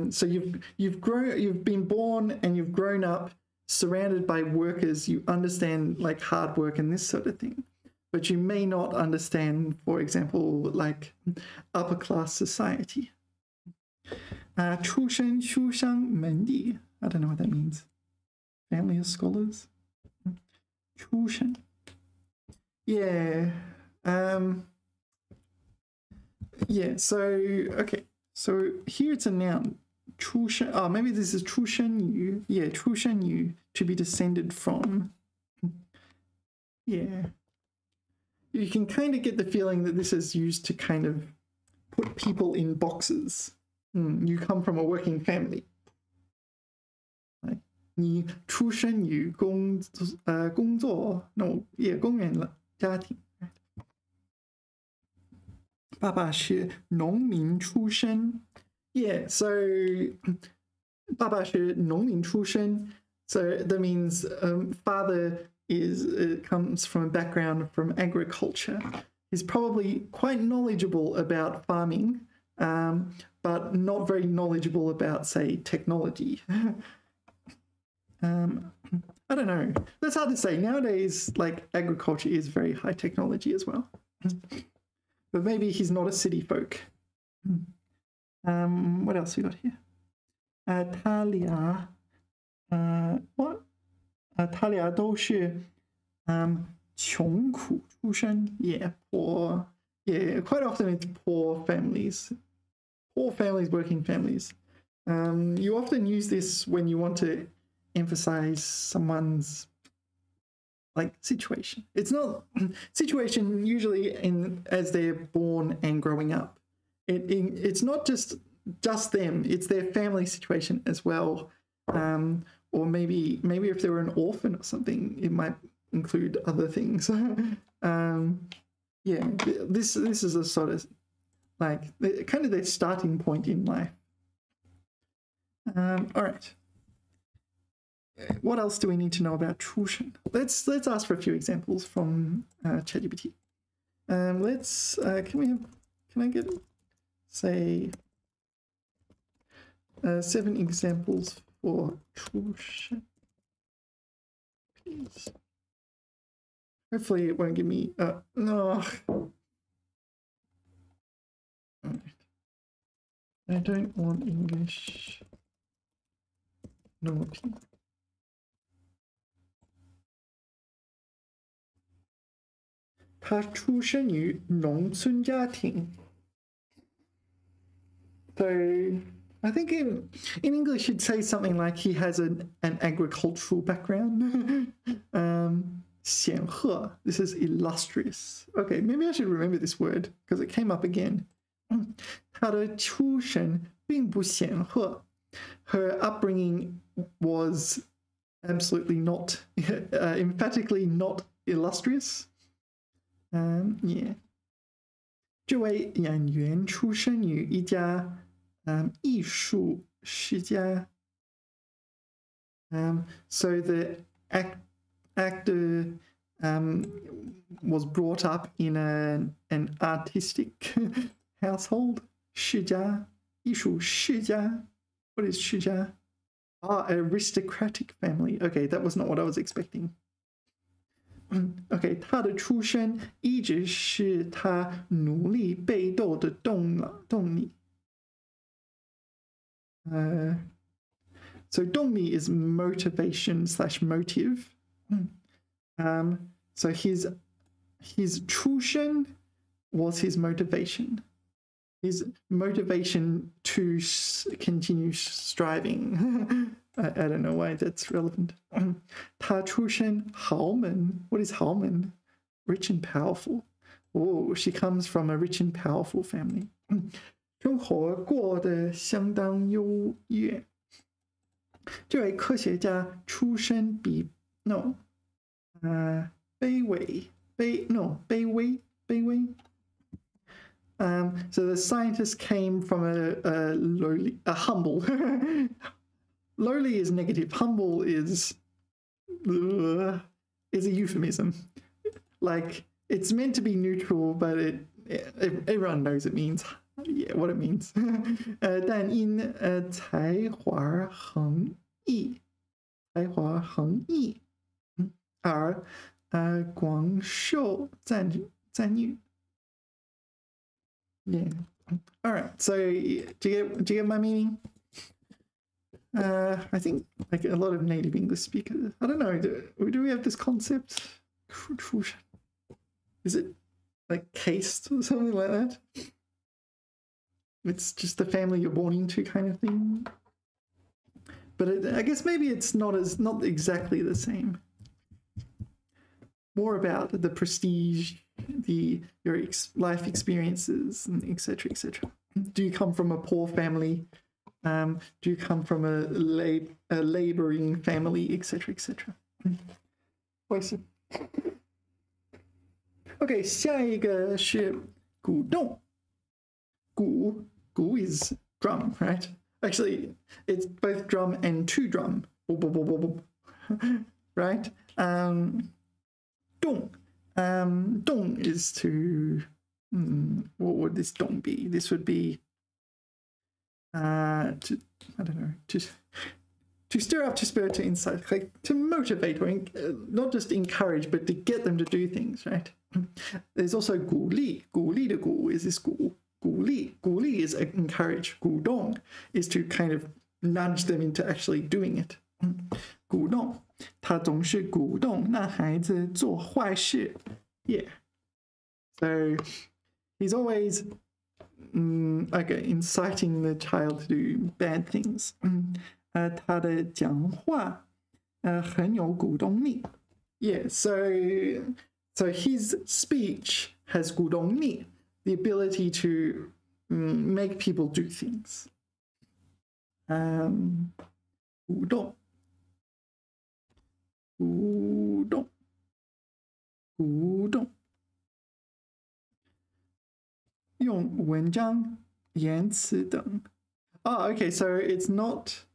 So you've been born and you've grown up surrounded by workers. You understand like hard work and this sort of thing, but you may not understand, for example, like upper class society. 出身书香门第. I don't know what that means. Family of scholars. 出身. Yeah. Yeah. So okay. So here it's a noun. 出身. Oh, maybe this is 出身于. Yeah, 出身于, to be descended from. Yeah. You can kind of get the feeling that this is used to kind of put people in boxes. You come from a working family. 你出身于工作 no, yeah, 工人家庭. 爸爸是农民出身. Yeah, so 爸爸是农民出身. So that means father comes from a background from agriculture. He's probably quite knowledgeable about farming, but not very knowledgeable about, say, technology. I don't know. That's hard to say. Nowadays, like agriculture is very high technology as well. But maybe he's not a city folk. What else we got here? 他俩 what? 他俩都是穷苦出身 yeah, poor. Yeah, quite often it's poor families. Poor families, working families. You often use this when you want to emphasize someone's like situation. It's not situation usually as they're born and growing up. It's not just them. It's their family situation as well. Or maybe if they were an orphan or something, it might include other things. Yeah, this is a sort of like kind of their starting point in life. All right. What else do we need to know about 出身? Let's ask for a few examples from ChatGPT. Can I get say 7 examples for 出身, please. Hopefully it won't give me no. I don't want English. No. 他出生于农村家庭. So I think in English you'd say something like he has an agricultural background. 显赫, this is illustrious. Okay, maybe I should remember this word because it came up again. 他的出身并不显赫. Her upbringing was absolutely not, emphatically not illustrious. Yeah. 这位演员出生于一家艺术世家. So the actor was brought up in an artistic household. 世家, 艺术世家. What is 世家? An aristocratic family. Okay, that was not what I was expecting. Okay, 他的出身一直是他努力奋斗的动力. So 动力 is motivation / motive. So his 出身 was his motivation. His motivation to continue striving. I don't know why that's relevant. 他出身豪门. What is 豪门? Rich and powerful. Oh, she comes from a rich and powerful family. 生活过得相当优越. 这位科学家出身比卑微. So the scientist came from a humble. Lowly is negative. Humble is a euphemism. Like it's meant to be neutral, but everyone knows it means what it means. 但因才华横溢而广受赞誉. Yeah. All right. So do you get my meaning? I think like a lot of native English speakers. I don't know. Do we have this concept? Is it like caste or something like that? It's just the family you're born into kind of thing. But I guess maybe it's not exactly the same. More about the prestige, your life experiences, and etc. etc. Do you come from a poor family? Do you come from a laboring family, etc. etc. Okay, 下一个是鼓动. 鼓 is drum, right? Actually, it's both drum and two drum. Right? 动 is to what would this 动 be? This would be I don't know, to stir up to spirit, to incite, like to motivate or not just encourage, but to get them to do things, right? There's also 鼓励，鼓励的鼓 is this 鼓励，鼓励 is encourage， 鼓动 is to kind of nudge them into actually doing it。鼓动，他总是鼓动那孩子做坏事。Yeah. So he's always inciting the child to do bad things. 他的讲话很有鼓动力。Yeah, so his speech has 鼓动力, the ability to make people do things. 鼓动，鼓动，鼓动。用文章、言辞等。Oh, okay, so it's not.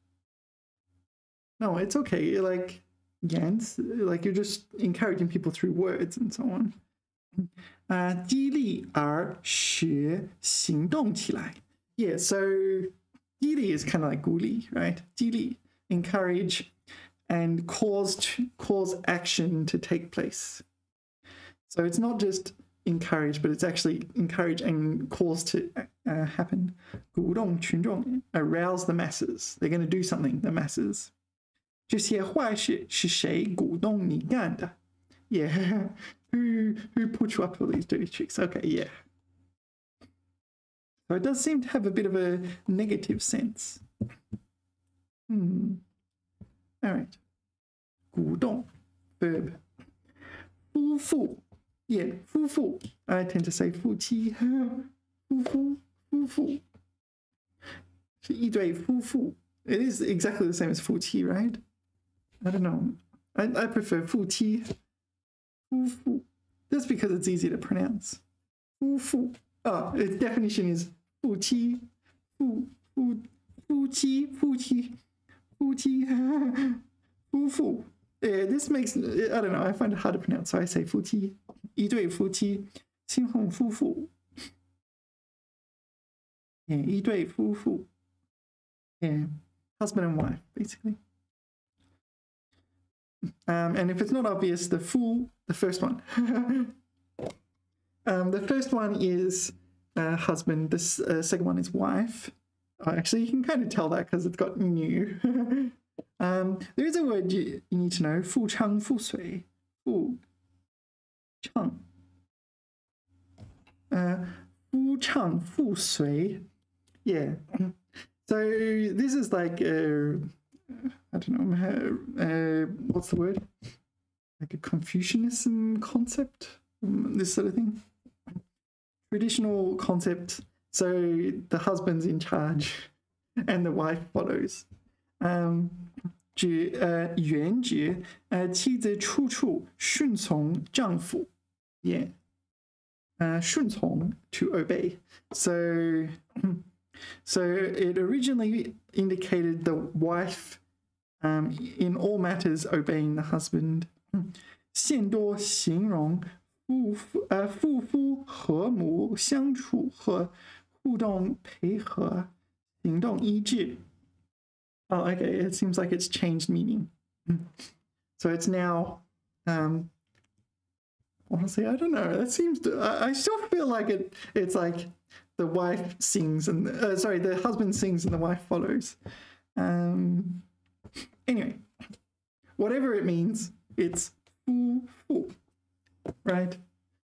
No, it's okay. Like 言辞, like you're just encouraging people through words and so on. 激励而使行动起来. Yeah, so 激励 is kind of like 鼓励, right? 激励, encourage and cause action to take place. So it's not just encourage, but it's actually encourage and cause to happen. 鼓动群众, arouse the masses. They're going to do something, the masses. 这些坏事是谁鼓动你干的? Yeah. Who put you up for these dirty tricks? Okay, yeah. So it does seem to have a bit of a negative sense. All right. 鼓动, verb. 夫妇. Yeah, 夫妇. I tend to say 夫妻. 夫妇. 是一对夫妇. It is exactly the same as 夫妻, right? I don't know. I prefer 夫妻. 夫妇. That's because it's easy to pronounce. 夫妇. Oh, its definition is 夫妻. 夫妻. 夫妇. Yeah, this makes, I don't know, I find it hard to pronounce, so I say 夫妻. 一对夫妻. 新婚夫妇. Yeah, 一对夫妇. Yeah, husband and wife, basically. And if it's not obvious, the first one. The first one is husband, the second one is wife. Actually, you can kind of tell that because it's got new. There is a word you need to know, 夫唱妇随. 夫唱. 夫唱妇随. Yeah. So this is like I don't know, what's the word? Like a Confucianism concept, this sort of thing. Traditional concept. So the husband's in charge and the wife follows. 原则妻子处处顺从丈夫. Yeah. 顺从 to obey. So it originally indicated the wife in all matters obeying the husband. 现多形容夫妇和睦相处和互动配合行动一致. Oh, okay, it seems like it's changed meaning. So it's now, honestly, I don't know. That seems to, I still feel like it's like the wife sings and, the husband sings and the wife follows. Anyway, whatever it means, it's 夫妇, right?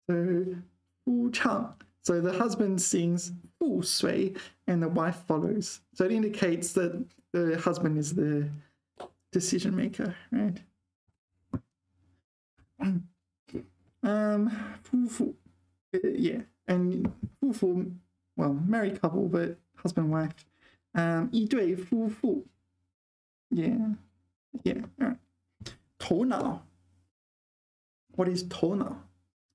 So 夫唱. So the husband sings 妇随 and the wife follows. So it indicates that the husband is the decision maker, right? 夫妇. Yeah, and 夫妇, well, married couple, but husband and wife. 一对夫妇. Yeah, all right. 头脑. What is 头脑?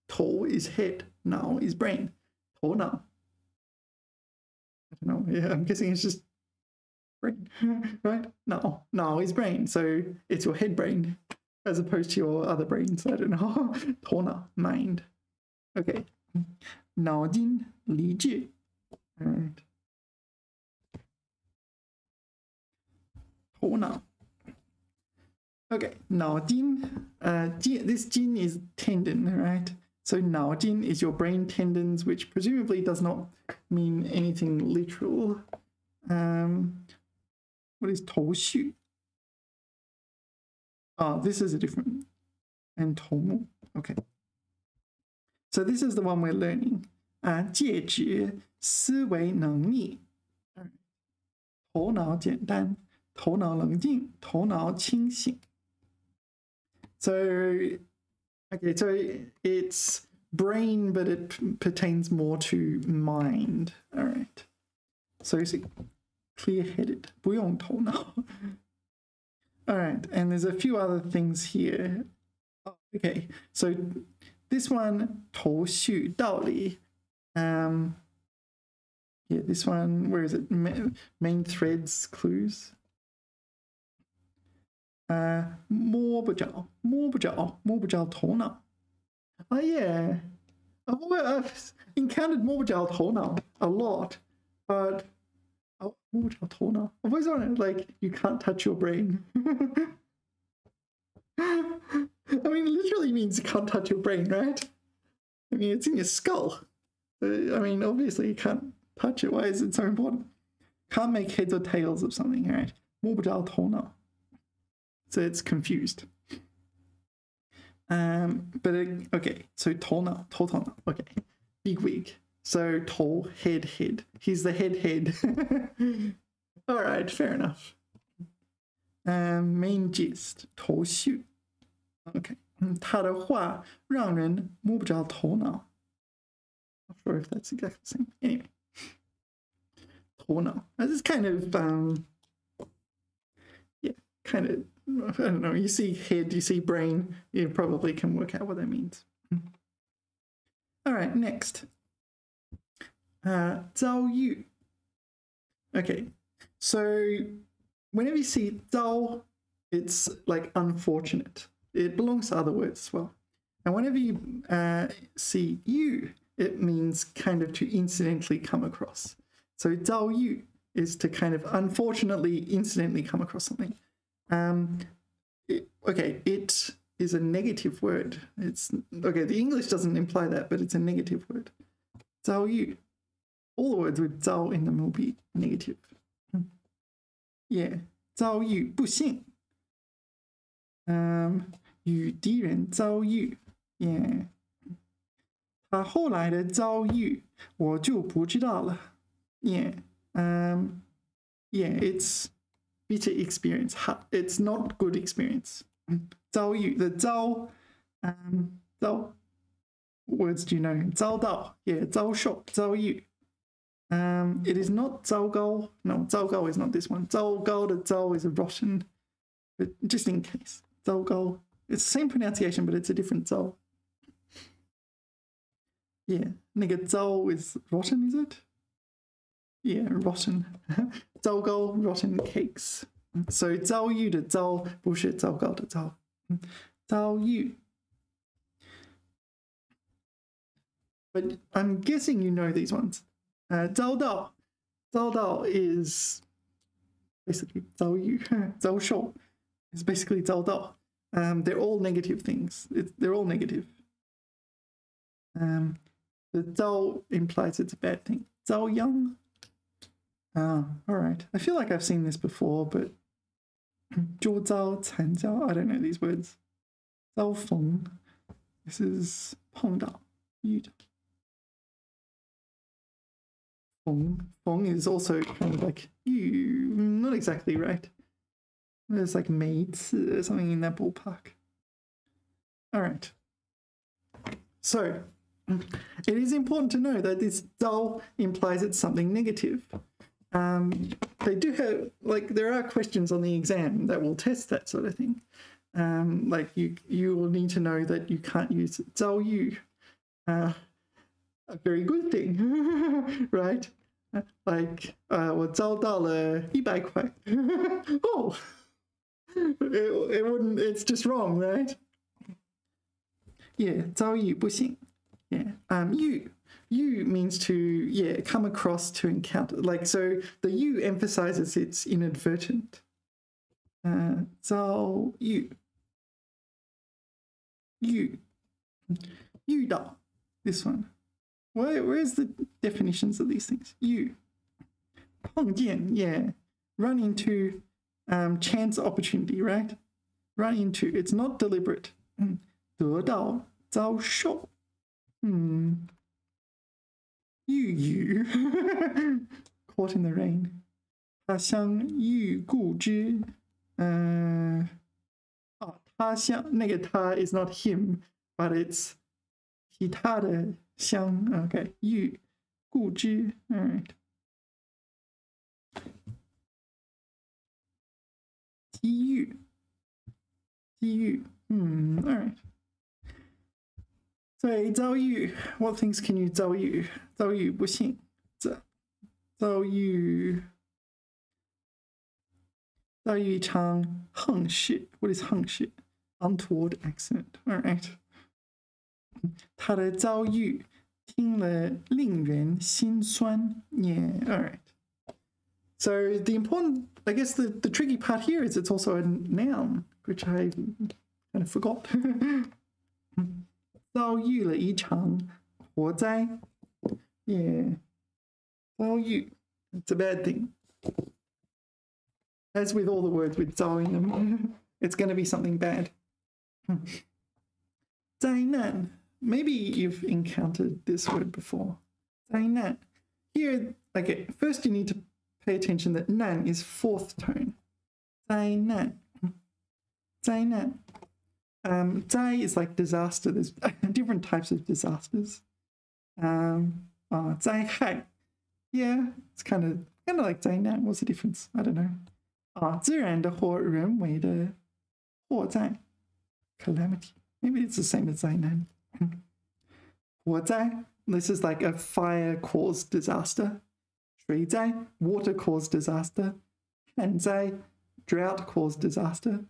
头 is head, 脑 is brain. 头脑. I don't know, yeah, I'm guessing it's just brain, right? Now is brain, so it's your head brain as opposed to your other brains. I don't know. 头脑, mind. Okay. 脑筋理智. All right. 头脑. Okay, 脑筋, this jin is tendon, right? So 脑筋 is your brain tendons, which presumably does not mean anything literal. What is 头绪? Oh, this is a different, and 头目, okay. So this is the one we're learning. 戒指思维能力，头脑简单，头脑冷静，头脑清醒。So, okay, so it's brain, but it pertains more to mind. All right. So it's clear-headed, 不用头脑。All right, and there's a few other things here. Oh, okay, so this one, 头绪道理. Yeah, this one, where is it? Main threads, clues. 摸不着头脑. Oh yeah, I've encountered 摸不着头脑 a lot, but 摸不着头脑. I've always wondered, like, you can't touch your brain. I mean, it literally means you can't touch your brain, right? I mean, it's in your skull. I mean, obviously you can't touch it. Why is it so important? Can't make heads or tails of something, right? 摸不着头脑. So it's confused. But okay, so 头脑, okay, big wig. So 头, head. He's the head. All right, fair enough. Main gist, 头绪. Okay. 他的话让人摸不着头脑. Not sure if that's exactly the same. Anyway. 头脑. This is kind of, yeah, kind of, I don't know, you see head, you see brain, you probably can work out what that means. All right, next. 遭遇. Okay, so whenever you see 遭, it's like unfortunate. It belongs to other words as well. And whenever you see you, it means kind of to incidentally come across. So 遭遇 is to kind of unfortunately, incidentally come across something. Okay, it is a negative word. It's okay, the English doesn't imply that, but it's a negative word. 遭遇. All the words with 遭 in them will be negative. Yeah, 遭遇不幸. 与敌人遭遇. Yeah. 他后来的遭遇我就不知道了. Yeah. Yeah, it's bitter experience. It's not good experience. 遭遇, the 遭, 遭, what words do you know? 遭到, yeah, 遭受, 遭遇. It is not 糟糕. No, 糟糕 is not this one. 糟糕 的糟 is a rotten, but just in case. 糟糕. It's the same pronunciation, but it's a different 糟. Yeah, 那个糟 is rotten, is it? Yeah, rotten. 糟糕 rotten cakes. So 遭遇的遭不是糟糕的糟。遭遇. But I'm guessing you know these ones. 遭到is basically 遭遇. 遭受 is basically 遭到. They're all negative things. They're all negative. The 遭 implies it's a bad thing. 遭殃. All right. I feel like I've seen this before, but 捉遭, 惨遭, I don't know these words. 遭逢. This is 碰到, 遇到. Feng is also kind of like you, not exactly right. There's like maids or something in that ballpark. All right. So it is important to know that this 遭 implies it's something negative. They do have, like, there are questions on the exam that will test that sort of thing. Like you will need to know that you can't use 遭遇. A very good thing, right? Like, 我遭到了100块. Oh, it wouldn't, it's just wrong, right? Yeah, 遭遇不幸. Yeah, you means to, yeah, come across, to encounter. Like, so the you emphasizes it's inadvertent. 遭遇.遇遇到 this one. Where's the definitions of these things? 遇碰见 yeah, run into chance opportunity, right? Run into, it's not deliberate. 得到遭受遇雨 caught in the rain. 他乡遇故知他乡那个他 is not him, but it's 其他的乡 okay 遇故知 all right 机遇 all right 所以遭遇 what things can you 遭遇不幸遭遇一场横事 what is 横事 untoward accident all right 他的遭遇听了令人心酸 yeah all right so the important I guess the tricky part here is it's also a noun which I kind of forgot 遭遇了一场火灾 yeah 遭遇 it's a bad thing as with all the words with 遭in them it's going to be something bad 灾难 maybe you've encountered this word before 灾难 here okay first you need to pay attention that 难 is fourth tone 灾难 灾 is like disaster. There's different types of disasters. 灾害 yeah it's kind of like 灾难 what's the difference I don't know 自然的或人为的祸灾 calamity maybe it's the same as 灾难火灾 this is like a fire caused disaster 水灾 water caused disaster 旱灾 drought caused disaster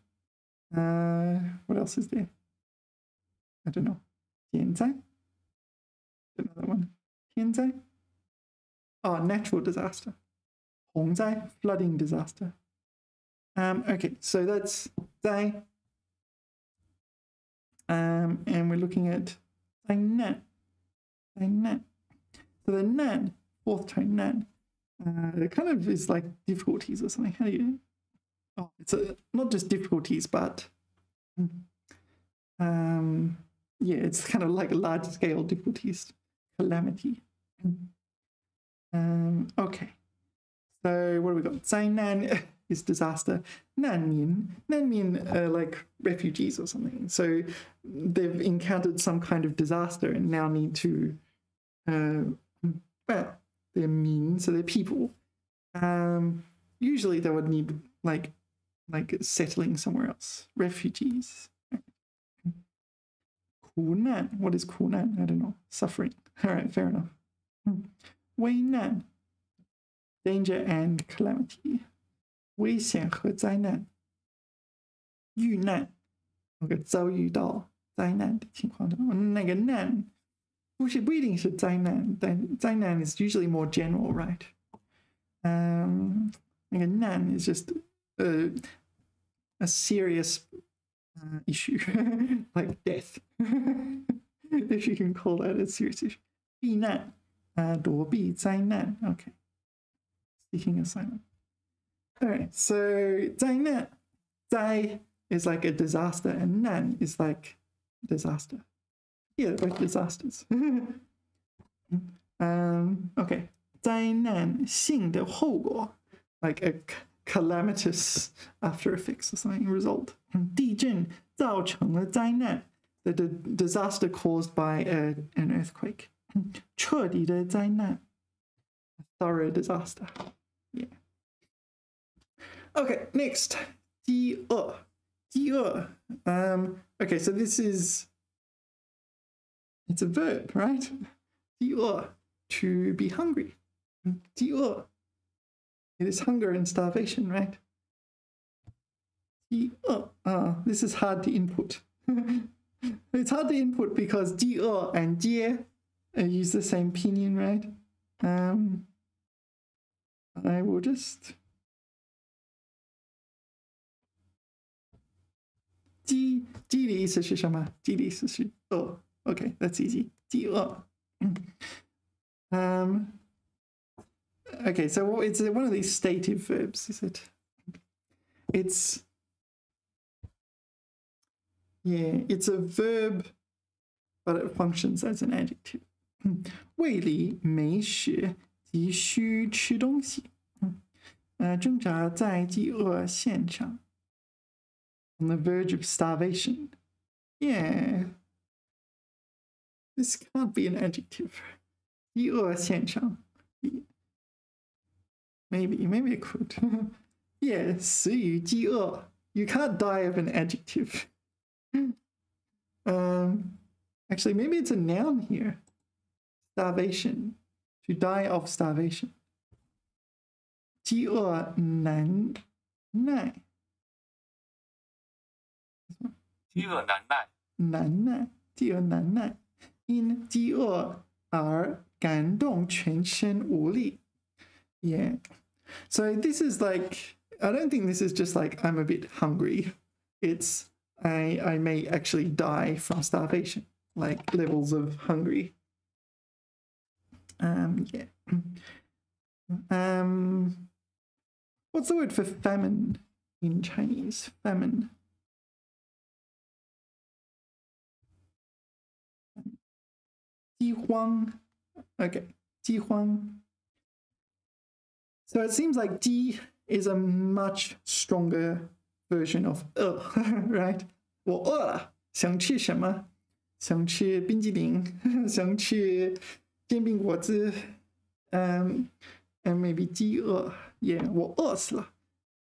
what else is there I don't know 天灾 another one 天灾 natural disaster 洪灾 flooding disaster okay so that's 灾 and we're looking at 灾难 so the 难 fourth tone 难 it kind of is like difficulties or something how do you it's not just difficulties but yeah it's kind of like large scale difficulties calamity okay so what have we got 灾难 is disaster 难民 like refugees or something so they've encountered some kind of disaster and now need to well they're mean so they're people usually they would need like settling somewhere else refugees 苦难 what is 苦难 I don't know suffering all right fair enough 危难 danger and calamity 危险和灾难遇难 okay 遭遇到灾难的情况那个难不一定是灾难但灾难 is usually more general right 那个难 is just a serious issue like death if you can call that a serious issue 避难躲避灾难 okay seeking asylum all right so 灾难 灾 is like a disaster and 难 is like disaster yeah both disasters okay 灾难性的后果 like a calamitous after effects or something result 地震造成了灾难 the disaster caused by an earthquake 彻底的灾难 a thorough disaster yeah okay next 饥饿 okay so this is it's a verb right 饥饿 to be hungry 饥饿 it is hunger and starvation right 饥饿 this is hard to input it's hard to input because 饥饿 and 饥 use the same pinyin right I will just 鸡的意思是什么？鸡的意思是饿。Okay, that's easy. 饥饿。Okay, so it's one of these stative verbs, is it? It's a verb, but it functions as an adjective. 胃里没血，急需吃东西。挣扎在饥饿线上。On the verge of starvation. Yeah. This can't be an adjective. 饥饿线上。Maybe it could. Yeah, 死于饥饿. You can't die of an adjective. Actually, maybe it's a noun here. Starvation. To die of starvation. 饥饿难耐。饥饿难耐。难耐，饥饿难耐。因饥饿而感动全身无力。Yeah. So this is like, I don't think this is just like I'm a bit hungry. It's I may actually die from starvation, like levels of hungry. Yeah. What's the word for famine in Chinese? Famine. 饥荒. Okay, 饥荒. So it seems like 饥 is a much stronger version of right? 我饿了，想吃什么？想吃冰激凌，想吃煎饼果子，and maybe 饥饿。Yeah, 我饿死了。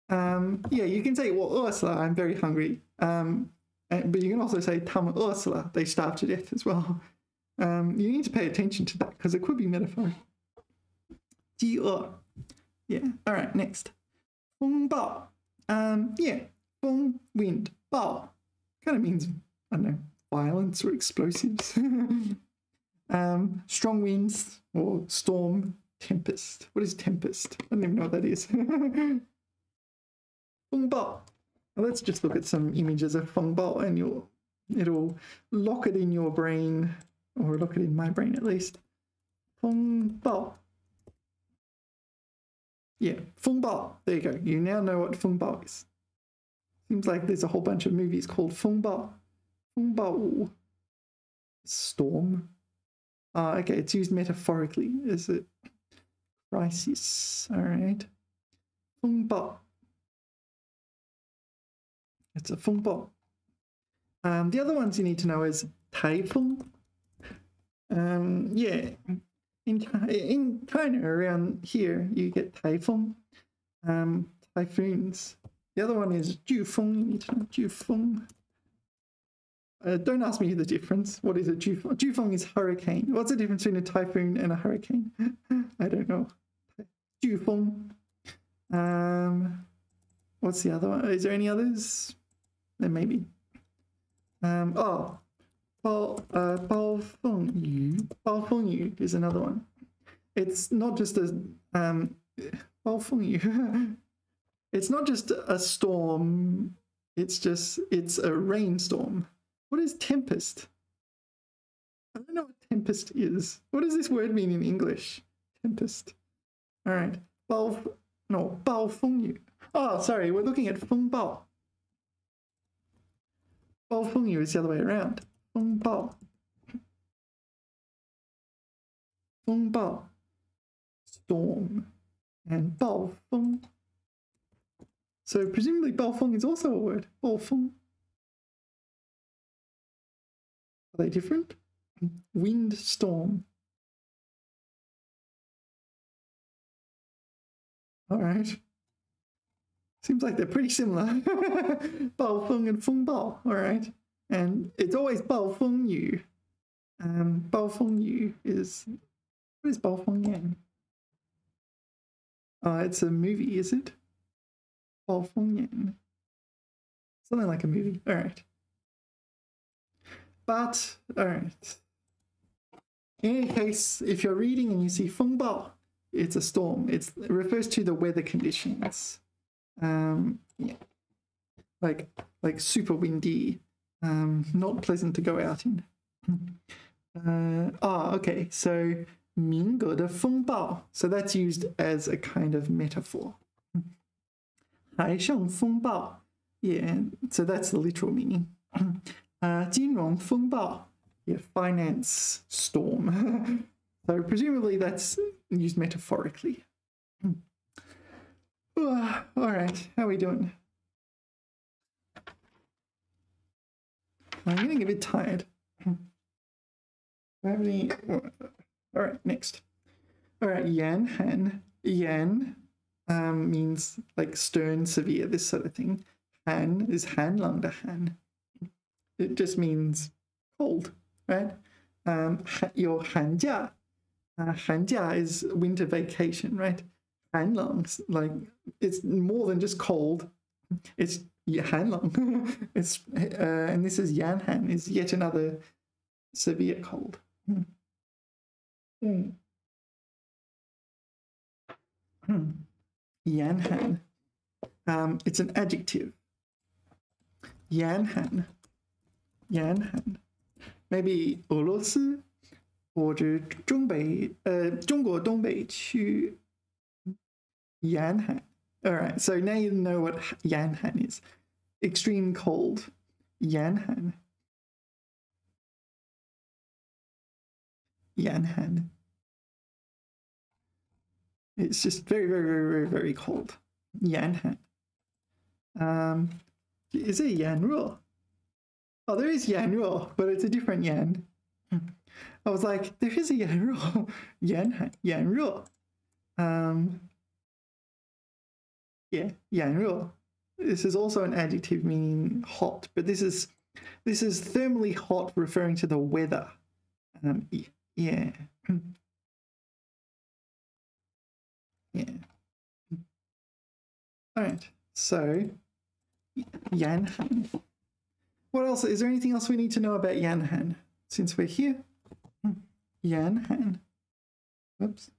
Yeah, you can say 我饿死了, I'm very hungry. But you can also say 他们饿死了, they starved to death as well. You need to pay attention to that because it could be metaphor. 饥饿. Yeah. All right. Next. 风暴. Yeah. 风, wind, 暴 kind of means, I don't know, violence or explosives. Strong winds or storm, tempest. What is tempest? I don't even know what that is. 风暴. Let's just look at some images of 风暴 and it'll lock it in your brain, or lock it in my brain at least. 风暴. Yeah, 风暴. There you go. You now know what 风暴 is. Seems like there's a whole bunch of movies called 风暴. 风暴舞. Storm. Okay, it's used metaphorically as a crisis. All right. 风暴. It's a 风暴. The other ones you need to know is 台风. Yeah. In China, around here, you get 台风, typhoons. The other one is 飓风. You need to know 飓风. Don't ask me the difference. What is a 飓风? 飓风is hurricane. What's the difference between a typhoon and a hurricane? I don't know. 飓风. What's the other one? Is there any others? There may be. 暴风雨. 暴风雨 is another one. It's not just a 暴风雨. It's not just a storm. It's a rainstorm. What is tempest? I don't know what tempest is. What does this word mean in English? Tempest. All right. 暴风雨. Oh, sorry. We're looking at 风暴. 暴风雨 is the other way around. 风暴. 风暴. Storm. And 暴风. So presumably 暴风 is also a word. 暴风. Are they different? Wind, storm. All right. Seems like they're pretty similar. 暴风 and 风暴. All right. And it's always 暴风雨. 暴风雨 is... What is 暴风雨? It's a movie, is it? 暴风雨. Something like a movie. All right. But, all right. In any case, if you're reading and you see 风暴, it's a storm. It refers to the weather conditions. Yeah. like super windy, not pleasant to go out in. Okay, so 民革的风暴, so that's used as a kind of metaphor. 海上风暴, yeah, so that's the literal meaning. 金融风暴, yeah, finance storm. So presumably that's used metaphorically. All right, how are we doing? I'm getting a bit tired. All right, next. All right, yan han. Yan means like stern, severe, this sort of thing. Han is han lang de han. It just means cold, right? Your hanjia. Hanjia is winter vacation, right? Han lang, like it's more than just cold. It's han lang. It's and this is yan han, is yet another severe cold. Yan han. It's an adjective. Yan han. Yan han. Maybe 俄罗斯或者中国东北区 yan han. All right, so now you know what yan han is. Extreme cold. Yan han. Yan han. It's just very, very, very, very, very cold. Yan han. Is it yan ruo? Oh, there is yan ruo, but it's a different yan. I was like, there is a yan ruo. Yan han, yan ruo. Yeah, yan ruo. This is also an adjective meaning hot, but this is thermally hot, referring to the weather. Yeah. Yeah. All right. So, yan han. What else? Is there anything else we need to know about yan han since we're here? Yan han. Oops.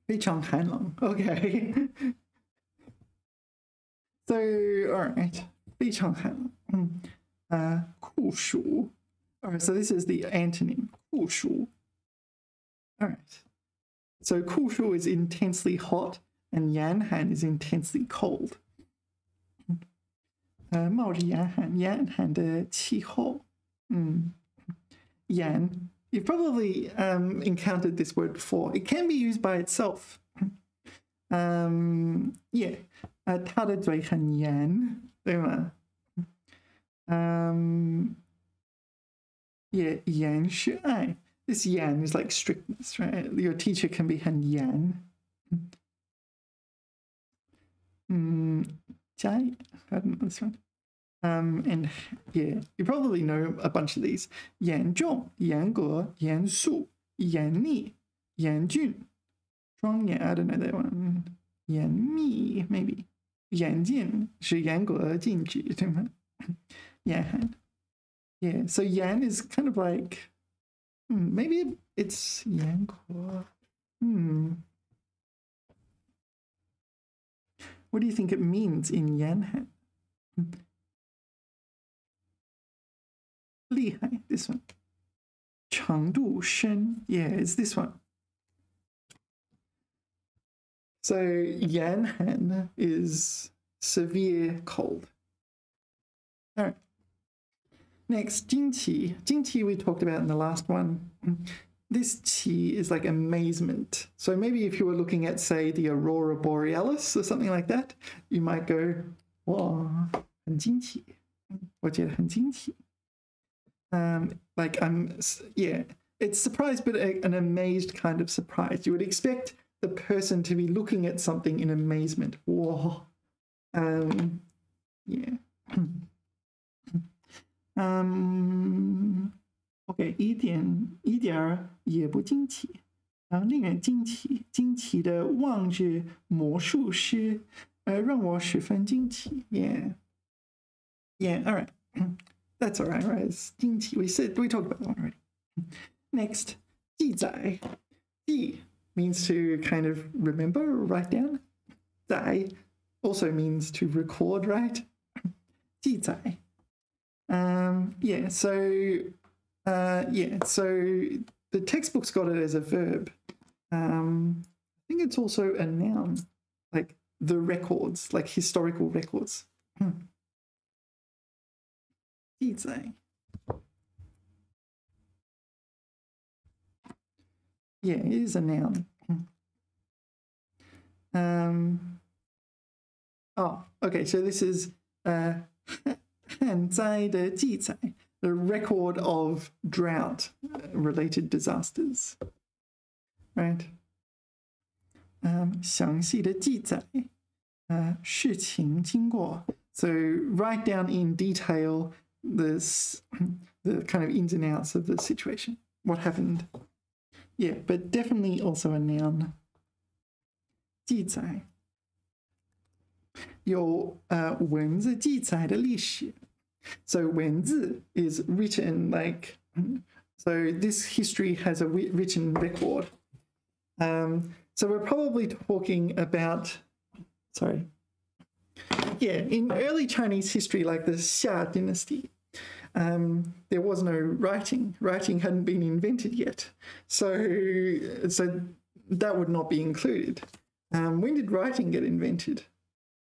Okay. So, all right. 非常寒冷. 酷暑. All right, so this is the antonym. 酷暑. All right. So 酷暑 is intensely hot and yan han is intensely cold. 冒着严寒的气候. Yan. You've probably encountered this word before. It can be used by itself. Yeah. 他的嘴很严，对吗？Yeah, 严是爱. This yan is like strictness, right? Your teacher can be 很严. I don't know this one. And yeah, you probably know a bunch of these. 严重, 严格, 严肃, 严厉, 严峻, 庄严, I don't know that one. 严密, maybe. 严禁是严格禁止，对吗？严寒. Yeah, so yan is kind of like, maybe it's 严格. What do you think it means in yan han? 厉害, this one. 程度深, yeah, it's this one. So yan han is severe cold. All right. Next, 惊奇. 惊奇 we talked about in the last one. This qi is like amazement. So maybe if you were looking at, say, the aurora borealis or something like that, you might go, 哇，很惊奇. 我觉得很惊奇. Like yeah, it's surprised, but an amazed kind of surprise. You would expect the person to be looking at something in amazement. Whoa. Yeah. Okay, 一点也不惊奇. 令人惊奇，惊奇的望着魔术师，让我十分惊奇. Yeah. Yeah, all right. That's all right, right? It's 惊奇. We talked about that one already. Next, 记载. Ji means to kind of remember or write down. Zai also means to record, right? Ji zai. So the textbook's got it as a verb. I think it's also a noun, like the records, like historical records. Ji zai. Yeah, it is a noun. Okay, so this is 旱灾的记载, the record of drought-related disasters, right? 详细的记载, 事情经过. So write down in detail the kind of ins and outs of the situation, what happened. Yeah, but definitely also a noun. 记载有文字记载的历史. So 文字 is written like, so this history has a written record. So we're probably talking about, in early Chinese history, like the Xia dynasty, there was no writing. Writing hadn't been invented yet. So that would not be included. When did writing get invented?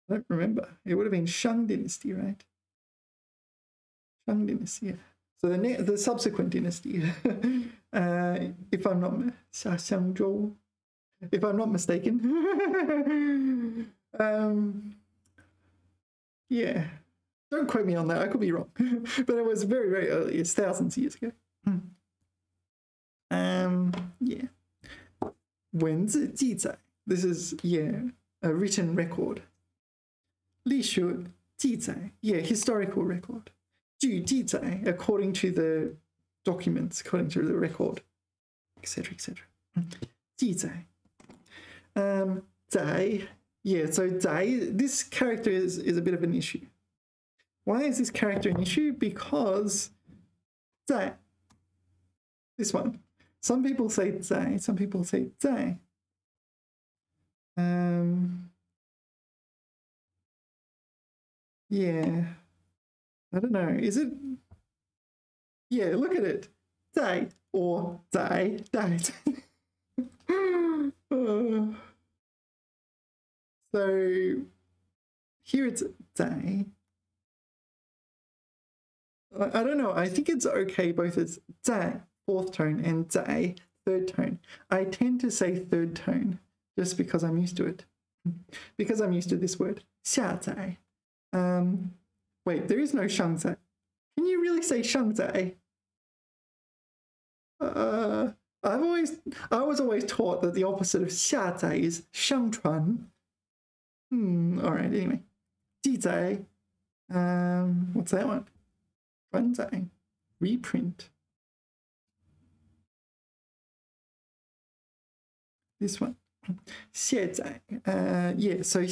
I don't remember. It would have been Shang dynasty, right? Shang dynasty, yeah. So the subsequent dynasty, if I'm not mistaken. Yeah. Don't quote me on that. I could be wrong. But it was very, very early. It's thousands of years ago. Yeah. 文字记载. This is, a written record. 历史记载, historical record. 据记载, according to the documents, according to the record, etc., etc. 记载. 载, so 载, this character is a bit of an issue. Why is this character an issue? Because 在, this one. Some people say 在, some people say 在. Yeah. I don't know. Is it? Yeah, look at it. 在 or 在, 在. So here it's 在. I don't know. I think it's okay both as 在, fourth tone, and 在, third tone. I tend to say third tone just because I'm used to it. Because I'm used to this word, 下载. Wait, there is no 上载. Can you really say 上载? I was always taught that the opposite of 下载is 上传. All right. Anyway, 记载. What's that one? 转载, reprint. This one. 卸载. So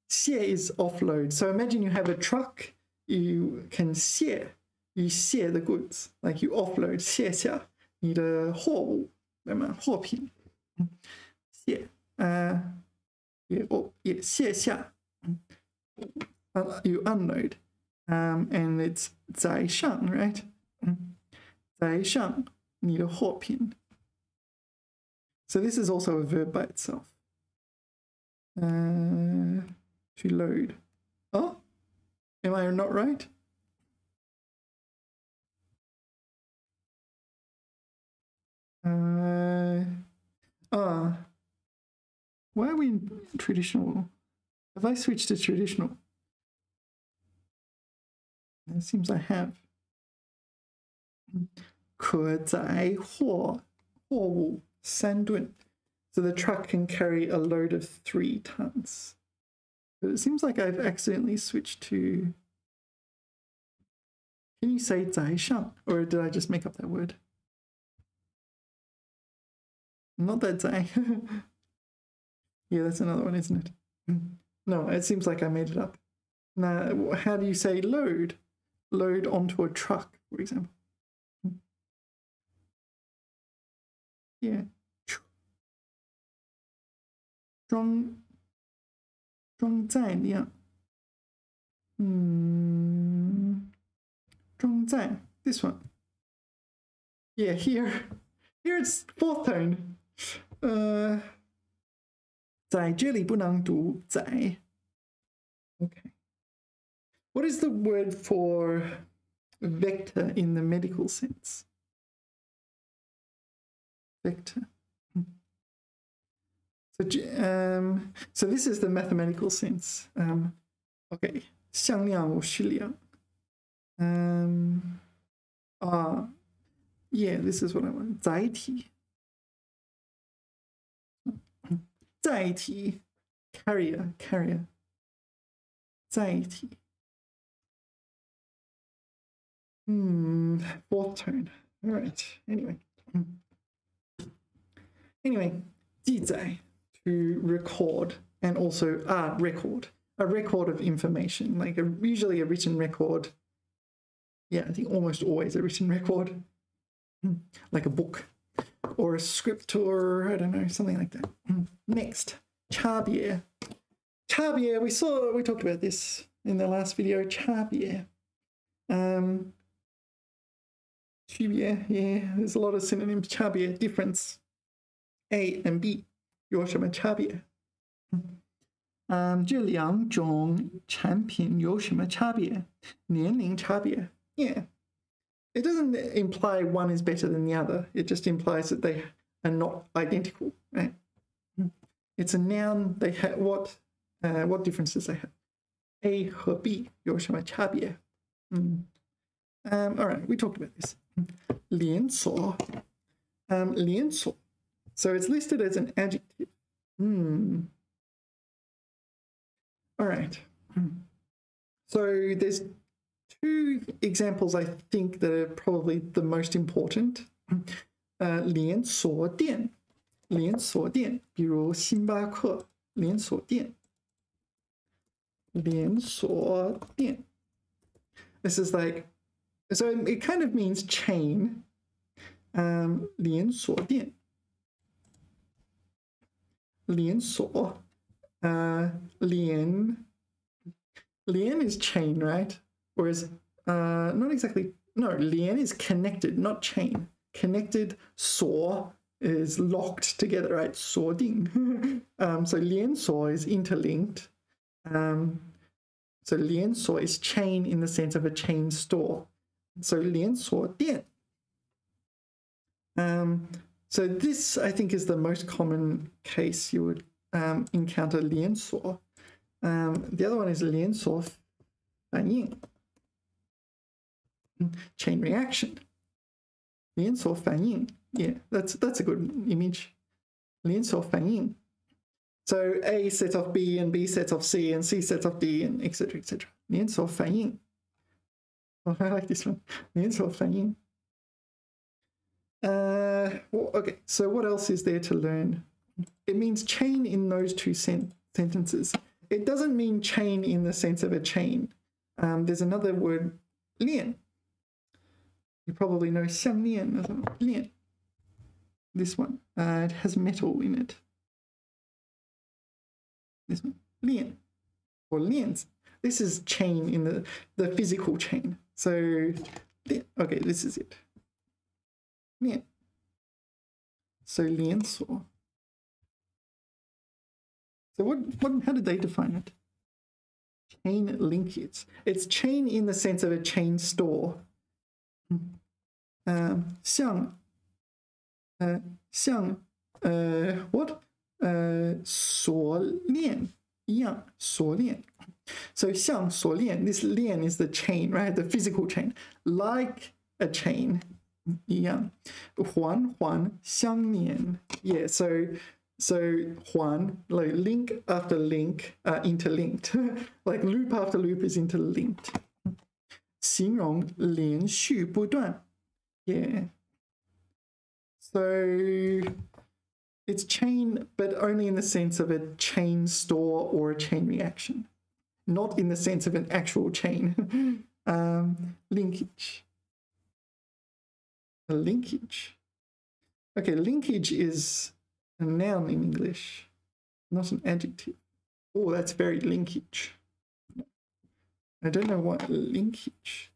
卸 is offload. So imagine you have a truck, you can 卸, you 卸 the goods, like you offload, 卸下你的货物，对吗？货品。卸，卸下。You unload, and it's 载上, right? 载上你的货品。So this is also a verb by itself. To load. Oh, am I not right? Why are we in traditional? Have I switched to traditional? It seems I have. 可载货物3吨. So the truck can carry a load of 3 tons. But it seems like I've accidentally switched to... Can you say 载上? Or did I just make up that word? Not that 载. Yeah, that's another one, isn't it? No, it seems like I made it up. Now, how do you say load? Load onto a truck, for example. Yeah. 装载量装载 this one. Yeah, here it's fourth tone. 在这里不能读在 Okay. What is the word for vector in the medical sense? Vector. So this is the mathematical sense. Okay. 向量或矢量. Yeah, this is what I want. 载体. 载体 carrier 载体 fourth tone. All right. Anyway 记载 to record, and also a record of information, like usually a written record. Yeah, I think almost always a written record, like a book or a script, or I don't know, something like that. Next, 差别. 差别, we talked about this in the last video. 差别. 区别, yeah, there's a lot of synonyms. 差别, difference. A and B 有什么差别? 这两种产品有什么差别? 年龄差别. Yeah. It doesn't imply one is better than the other. It just implies that they are not identical, right? It's a noun. They have what differences they have? A 和 B 有什么差别? All right, we talked about this. 连锁. 连锁. So it's listed as an adjective. All right. So there's two examples I think that are probably the most important. 连锁店. 连锁店, 比如星巴克连锁店. 连锁店. This is like, so it kind of means chain. 连锁店. 连锁. 连 is chain, right? Whereas not exactly, no, 连 is connected, not chain. Connected, 锁 is locked together, right? 锁定. So 连锁 is interlinked. So 连锁 is chain in the sense of a chain store. So 连锁店. So this, I think, is the most common case you would encounter 连锁. The other one is 连锁反应. Chain reaction. 连锁反应. Yeah, that's a good image. 连锁反应. So A sets off B, and B sets off C, and C sets off D, and etc. etc. 连锁反应. Oh, I like this one. 连锁反应. Well, okay, so what else is there to learn? It means chain in those two sentences. It doesn't mean chain in the sense of a chain. There's another word, 链. You probably know 项链as well. 链. This one. It has metal in it. This one. 链. Or 链. This is chain in the physical chain. So, okay, this is it. 链. So 连锁. So how did they define it? Chain linkage. It's chain in the sense of a chain store. 像 what? 锁链一样，锁链. So 像锁链, this 链 is the chain, right? The physical chain. Like a chain. 一样. 环环相连. Yeah, so 环, like link after link, interlinked. Like loop after loop is interlinked. 形容连续不断. Yeah. So it's chain, but only in the sense of a chain store or a chain reaction. Not in the sense of an actual chain. Linkage. A linkage. Okay, linkage is a noun in English. not an adjective. Oh, that's very linkage. I don't know what linkage.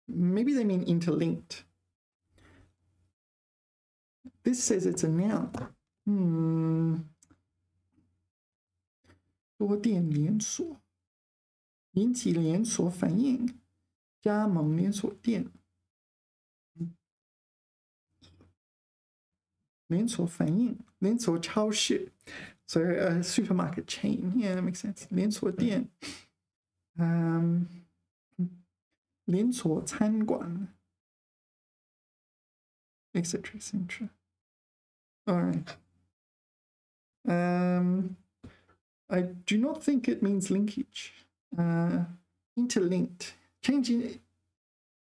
Maybe they mean interlinked. This says it's a noun. 多店连锁，引起连锁反应，加盟连锁店。连锁反应，连锁超市。So a supermarket chain. Yeah, that makes sense. 连锁店。连锁餐馆。Etc. Etc. All right. I do not think it means linkage. Interlinked. Change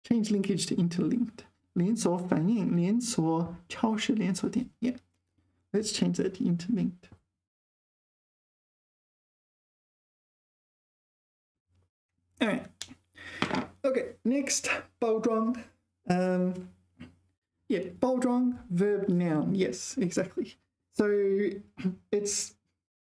linkage to interlinked. 连锁反应，连锁超市，连锁店。Yeah. Let's change that to interlinked. All right. Okay, next, 包装. Yeah, 包装, verb, noun. Yes, exactly. So it's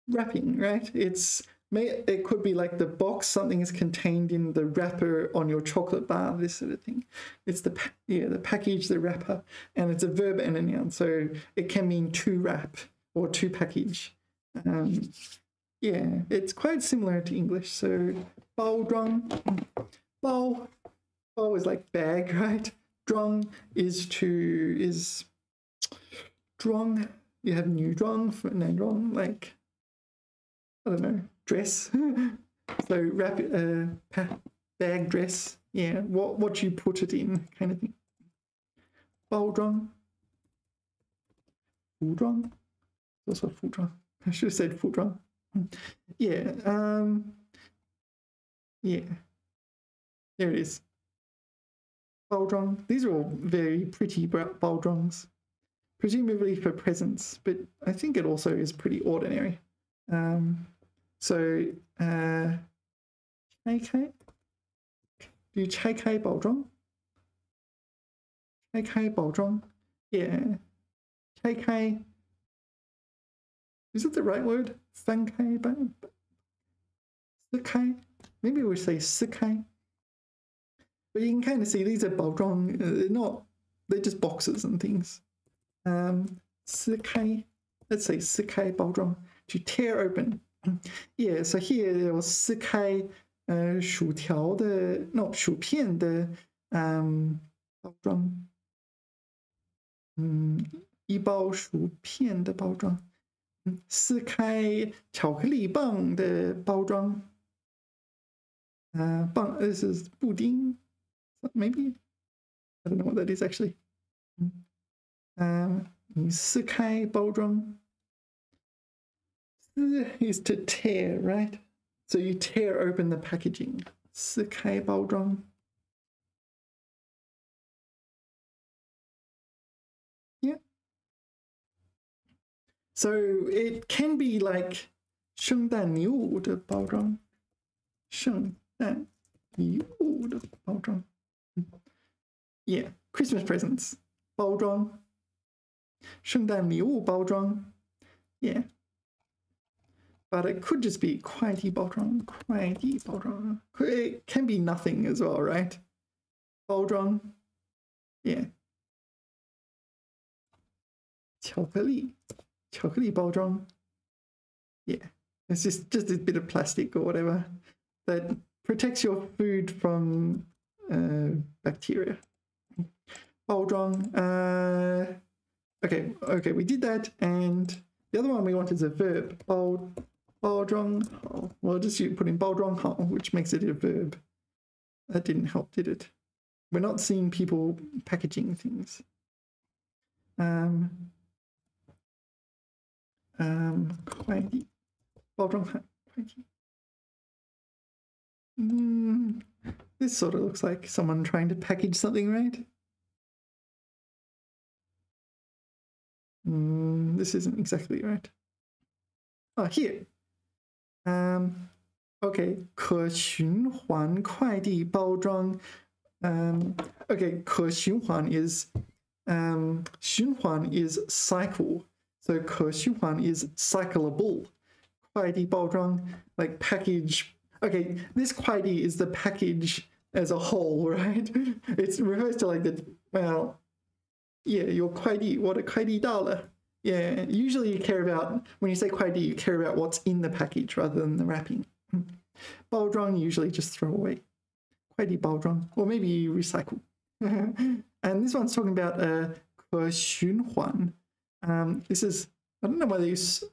wrapping, right? It could be like the box, something is contained in the wrapper on your chocolate bar, this sort of thing. It's the package, the wrapper, and it's a verb and a noun. So it can mean to wrap or to package. Yeah, it's quite similar to English. So 包装, 包 is like bag, right? 装 is装. You have 女装, 男装, like, I don't know, dress. So wrap bag, dress. Yeah, what you put it in, kind of thing. 包装, 服装. Also 服装. I should have said 服装. Yeah. Yeah. There it is. 包装. These are all very pretty 包装s. Presumably for presents, but I think it also is pretty ordinary. So, 拆开. Do you 拆开包装? 拆开包装. Yeah. 拆开. Is it the right word? 翻开吧. 撕开. Maybe we say 撕开. But you can kind of see these are 包装. They're just boxes and things. 撕开. Let's say 撕开包装. To tear open. Yeah, so here there was 撕开薯片的包装。一包薯片的包装。撕开巧克力棒的包装。棒 this is 布丁 maybe I don't know what that is actually. 你撕开包装。撕 is to tear, right? So you tear open the packaging. 撕开包装。Yeah. So it can be like 圣诞礼物的包装。圣诞礼物的包装。Yeah, Christmas presents. 包装。圣诞礼物包装。Yeah. But it could just be 快递包装. 快递包装. It can be nothing as well, right? 包装. Yeah. 巧克力包装. Yeah. It's just a bit of plastic or whatever that protects your food from bacteria. 包装. Okay, we did that, and the other one we want is a verb. 包装好. Well, just you put in 包装好, which makes it a verb. That didn't help, did it? We're not seeing people packaging things. 快递. 包装好. 快递. This sort of looks like someone trying to package something, right? This isn't exactly right. Oh, here. Okay, 可循环快递包装. Okay, 可循环 is 循环 is cycle. So 可循环 is cyclable. 快递包装, like package. Okay, this 快递 is the package as a whole, right? It refers to like the, well, yeah, your 快递, 我的快递到了. Yeah, usually you care about, when you say 快递, you care about what's in the package rather than the wrapping. 包装 usually just throw away. 快递包装, or maybe you recycle. And this one's talking about 可循环. This is, I don't know why they use,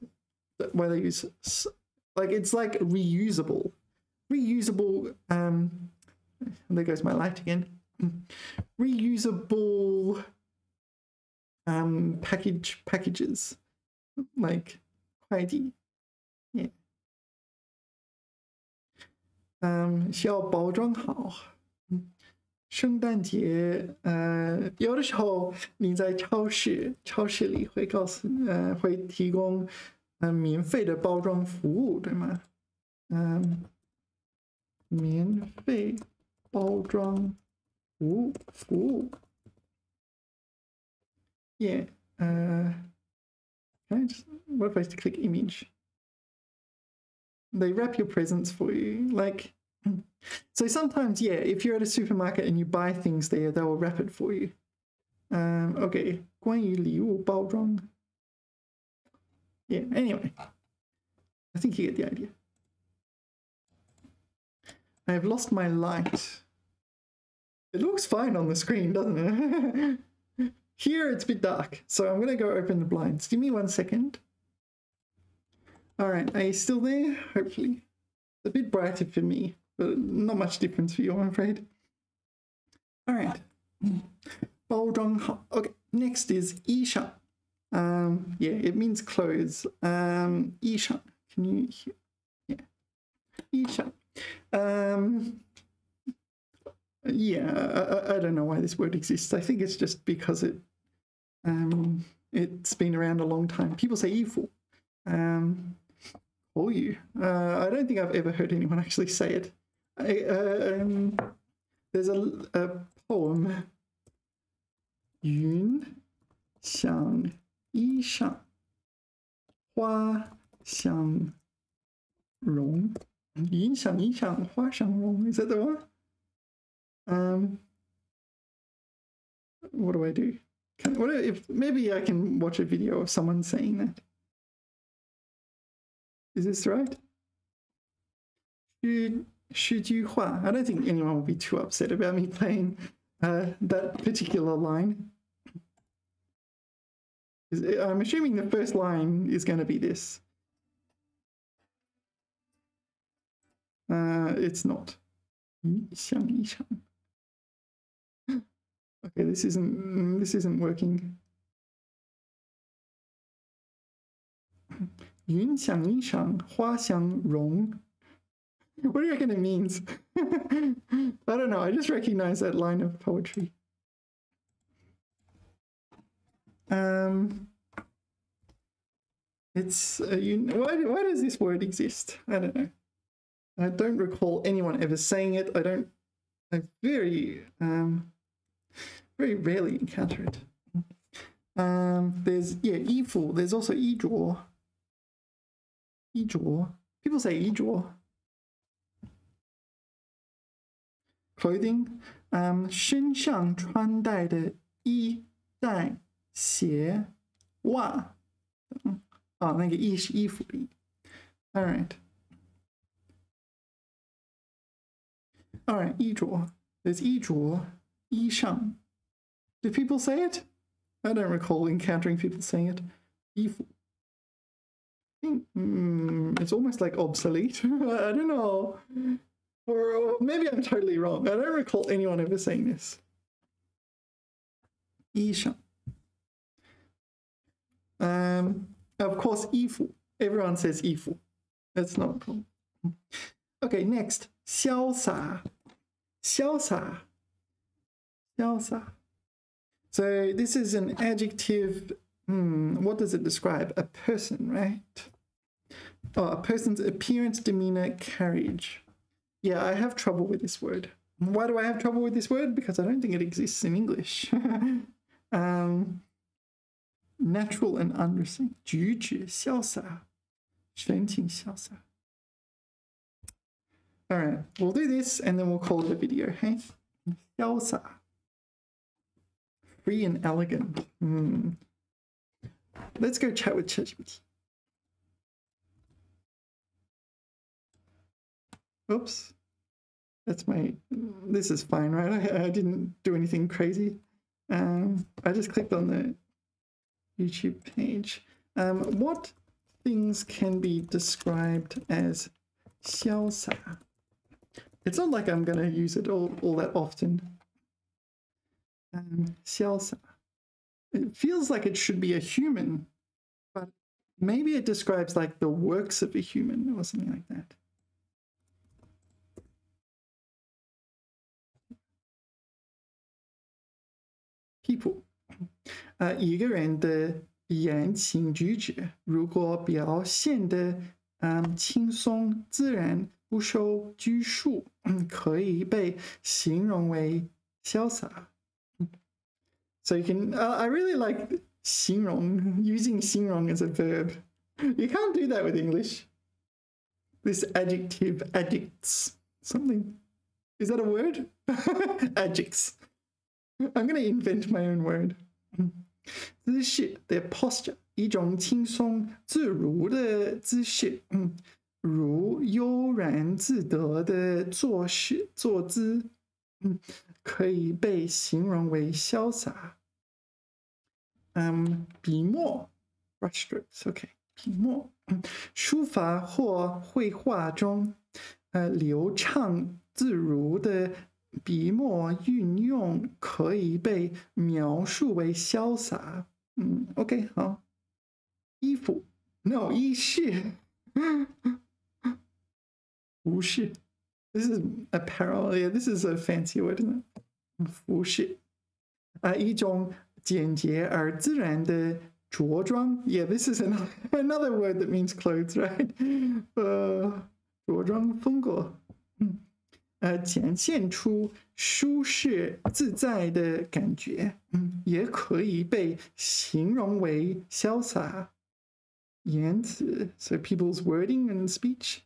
like, it's like reusable. Reusable, there goes my light again. Reusable packages, like 快递. Yeah. 需要包装好。圣诞节，有的时候你在超市里会告诉，会提供免费的包装服务，对吗？免费包装服务。Yeah. What if I click image? They wrap your presents for you, like. So sometimes, yeah, if you're at a supermarket and you buy things there, they will wrap it for you. Okay, 关于礼物包装. Yeah, anyway. I think you get the idea. I have lost my light. It looks fine on the screen, doesn't it? Here it's a bit dark, so I'm going to go open the blinds. Give me 1 second. All right, are you still there? Hopefully. It's a bit brighter for me, but not much difference for you, I'm afraid. All right. 包装好. Okay, next is 衣裳. Yeah, it means clothes. 衣裳. Can you hear? Yeah. 衣裳. Yeah, I don't know why this word exists. I think it's just because it's been around a long time. People say 衣服. Or you. I don't think I've ever heard anyone actually say it. There's a poem. 云想衣裳，花想容。云想衣裳，花想容. Is that the one? What do I do? Maybe I can watch a video of someone saying that. Is this right? 诗句话. I don't think anyone will be too upset about me playing that particular line. I'm assuming the first line is going to be this. It's not. 想一想. Okay, this isn't working. 云想衣裳，花想容. What do you reckon it means? I don't know. I just recognize that line of poetry. It's why does this word exist? I don't know. I don't recall anyone ever saying it. I very rarely encounter it. There's, yeah, 衣服. There's also 衣着. 衣着. People say 衣着. Clothing. 身上穿戴的衣带鞋袜. 那个衣是衣服的衣. All right. All right, 衣着. There's 衣着, 衣裳. Do people say it? I don't recall encountering people saying it. 衣服. It's almost like obsolete. I don't know. Or maybe I'm totally wrong. I don't recall anyone ever saying this. 衣裳. Of course, 衣服. Everyone says 衣服. That's not a problem. Okay, next. 潇洒. 潇洒. 潇洒. So this is an adjective. What does it describe? A person, right? Oh, a person's appearance, demeanor, carriage. Yeah, I have trouble with this word. Why do I have trouble with this word? Because I don't think it exists in English. natural and unrestrained. 举止潇洒，神情潇洒。All right, we'll do this and then we'll call it a video, hey? 潇洒。Free and elegant. Let's go chat with ChatGPT. Oops. This is fine, right? I didn't do anything crazy. I just clicked on the YouTube page. What things can be described as 潇洒? It's not like I'm going to use it all that often. 潇洒. It feels like it should be a human, but maybe it describes like the works of a human or something like that. People. 一个人的言行举止，如果表现得轻松自然，不受拘束，可以被形容为潇洒。So you can, I really like 形容, using 形容 as a verb. You can't do that with English. This adjective, adjects, something. Is that a word? Adjects. I'm going to invent my own word. 姿势的 posture, 一种轻松自如的姿势，如悠然自得的坐姿，可以被形容为潇洒。笔墨 brushstrokes, OK, 笔墨，书法或绘画中，流畅自如的笔墨运用可以被描述为潇洒。OK, 好。衣服 ，no 衣饰，服饰。This is apparel. Yeah, this is a fancy word, isn't it? 服饰。一种简洁而自然的着装。Yeah, this is another word that means clothes, right? 着装风格。展现出舒适自在的感觉，也可以被形容为潇洒。言辞 so people's wording and speech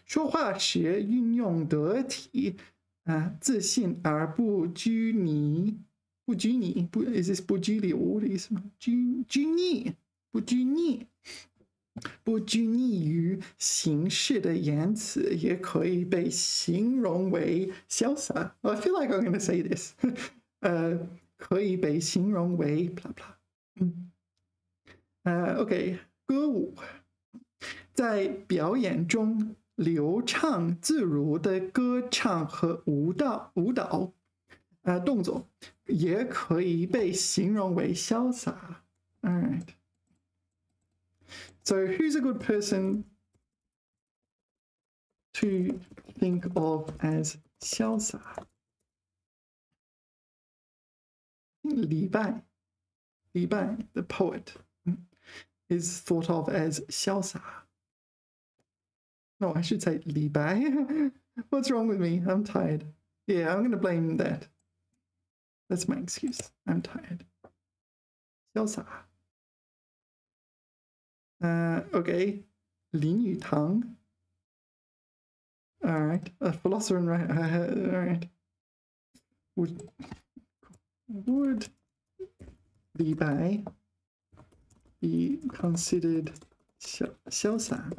说话时运用得体，自信而不拘泥，不拘泥，is this 不拘留的意思吗？拘泥，不拘泥。不拘泥于形式的言辞，也可以被形容为潇洒。I feel like I'm going to say this. 可以被形容为 blah blah. OK, 歌舞，在表演中流畅自如的歌唱和舞蹈动作，也可以被形容为潇洒。All right. So who's a good person to think of as 潇洒? Li Bai, the poet, is thought of as 潇洒. No, I should say Li Bai. What's wrong with me? I'm tired. Yeah, I'm going to blame that. That's my excuse. I'm tired. 潇洒. Okay, 林语堂. All right, a philosopher and writer. All right. Would Li Bai be considered 潇洒?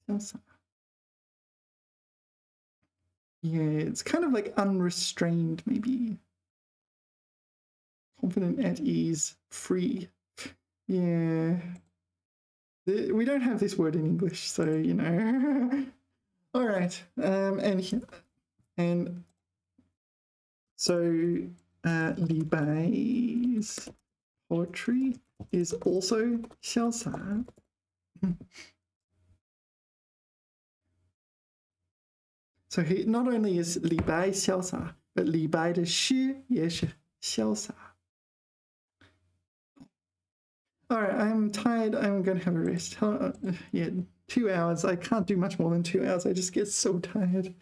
潇洒. Yeah, it's kind of like unrestrained, maybe. Confident, at ease, free. Yeah. We don't have this word in English, so, you know. All right. And so Li Bai's poetry is also 潇洒. So not only is Li Bai 潇洒, but Li Bai 的诗也是潇洒. All right, I'm tired. I'm going to have a rest. Yeah, 2 hours. I can't do much more than 2 hours. I just get so tired.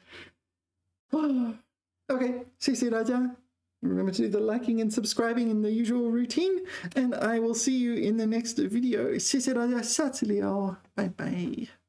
Okay, 谢谢大家. Remember to do the liking and subscribing in the usual routine, and I will see you in the next video. 谢谢大家，下次聊，拜拜。